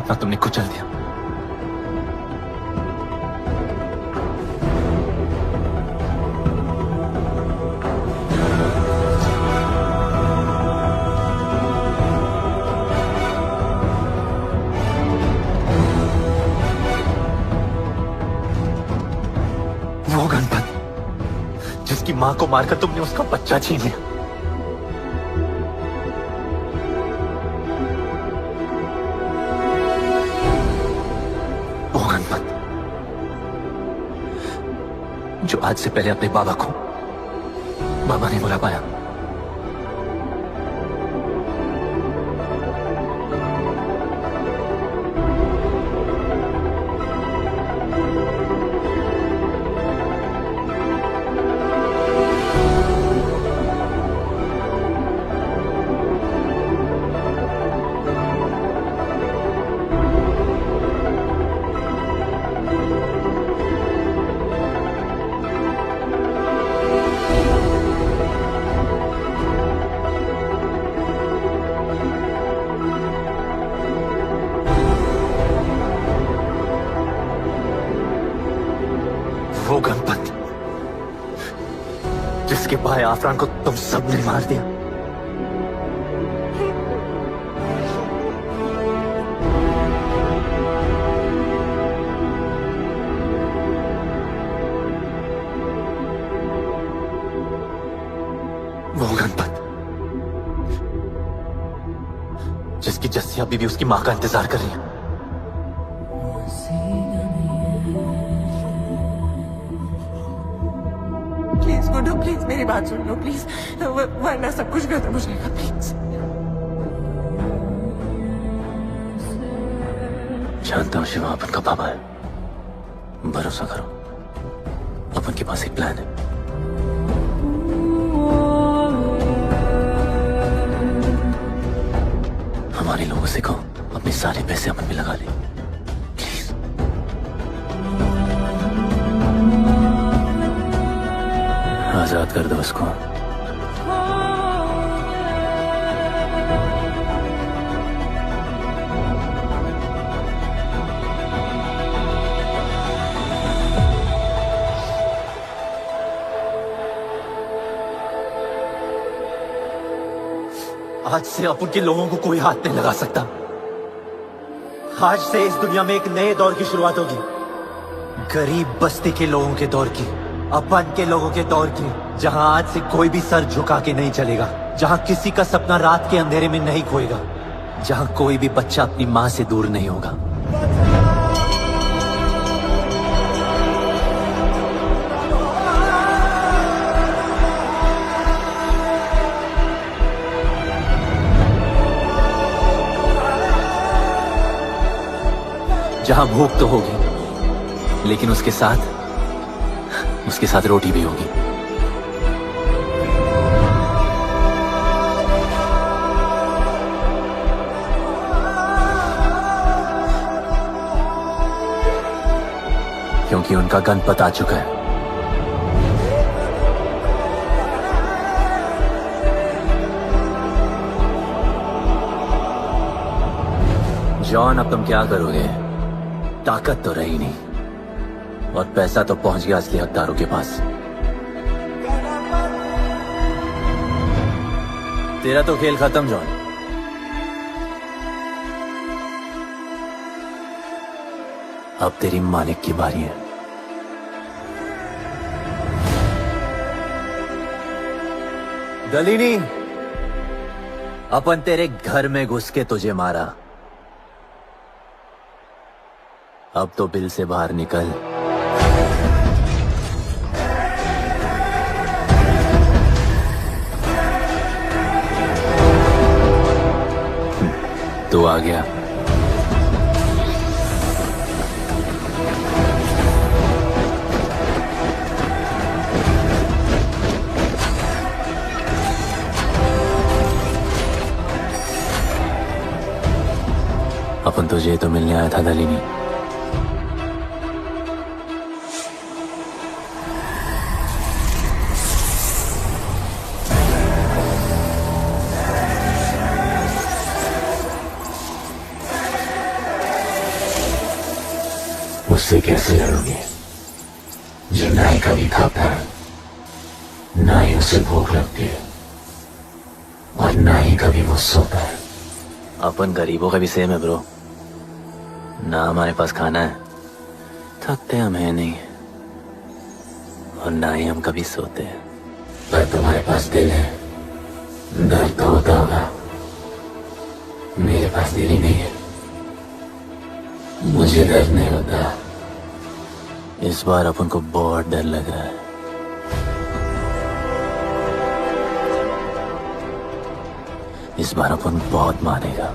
सपना तुमने कुचल दिया। वो गणपत जिसकी मां को मारकर तुमने उसका बच्चा छीन लिया। वो गणपत जो आज से पहले अपने बाबा को बाबा नहीं बुला पाया। वो गणपत जिसके भाई आफरान को तुम सबने मार दिया। वो गणपत जिसकी जस्सी अभी भी उसकी मां का इंतजार कर रही है। प्लीज गुड्डू, प्लीज मेरी बात सुन लो प्लीज, वरना सब कुछ खत्म हो जाएगा प्लीज। जानता हूं शिवा अपन का पापा है, भरोसा करो, अपन के पास एक प्लान है। हमारे लोगों से कहो अपने सारे पैसे अपन में लगा ले प्लीज। आजाद कर दो उसको। आज से अपन के लोगों को कोई हाथ नहीं लगा सकता। आज से इस दुनिया में एक नए दौर की शुरुआत होगी, गरीब बस्ती के लोगों के दौर की, अपन के लोगों के दौर की, जहां आज से कोई भी सर झुका के नहीं चलेगा, जहां किसी का सपना रात के अंधेरे में नहीं खोएगा, जहां कोई भी बच्चा अपनी मां से दूर नहीं होगा। जहां भूख तो होगी, लेकिन उसके साथ रोटी भी होगी। क्योंकि उनका गणपत आ चुका है। जॉन, अब तुम क्या करोगे? ताकत तो रही नहीं और पैसा तो पहुंच गया असली हकदारों के पास। तेरा तो खेल खत्म जॉन। अब तेरी मालिक की बारी है। गलीनी, अपन तेरे घर में घुस के तुझे मारा, अब तो बिल से बाहर निकल। तू आ गया। अपन तुझे तो मिलने आया था दलीनी। उससे कैसे लड़ोगे जो ना ही कभी खाता है, ना ही उसे भूख लगती है और ना ही कभी वो सोता है। अपन गरीबों का भी सेम है ब्रो, ना हमारे पास खाना है, थकते हम है नहीं, और ना ही हम कभी सोते हैं। पर तुम्हारे पास दिल है, दर्द तो होता होगा। मेरे पास दिल ही नहीं है, मुझे दर्द नहीं होता। इस बार अपन को बहुत डर लग रहा है। इस बार अपन बहुत मानेगा।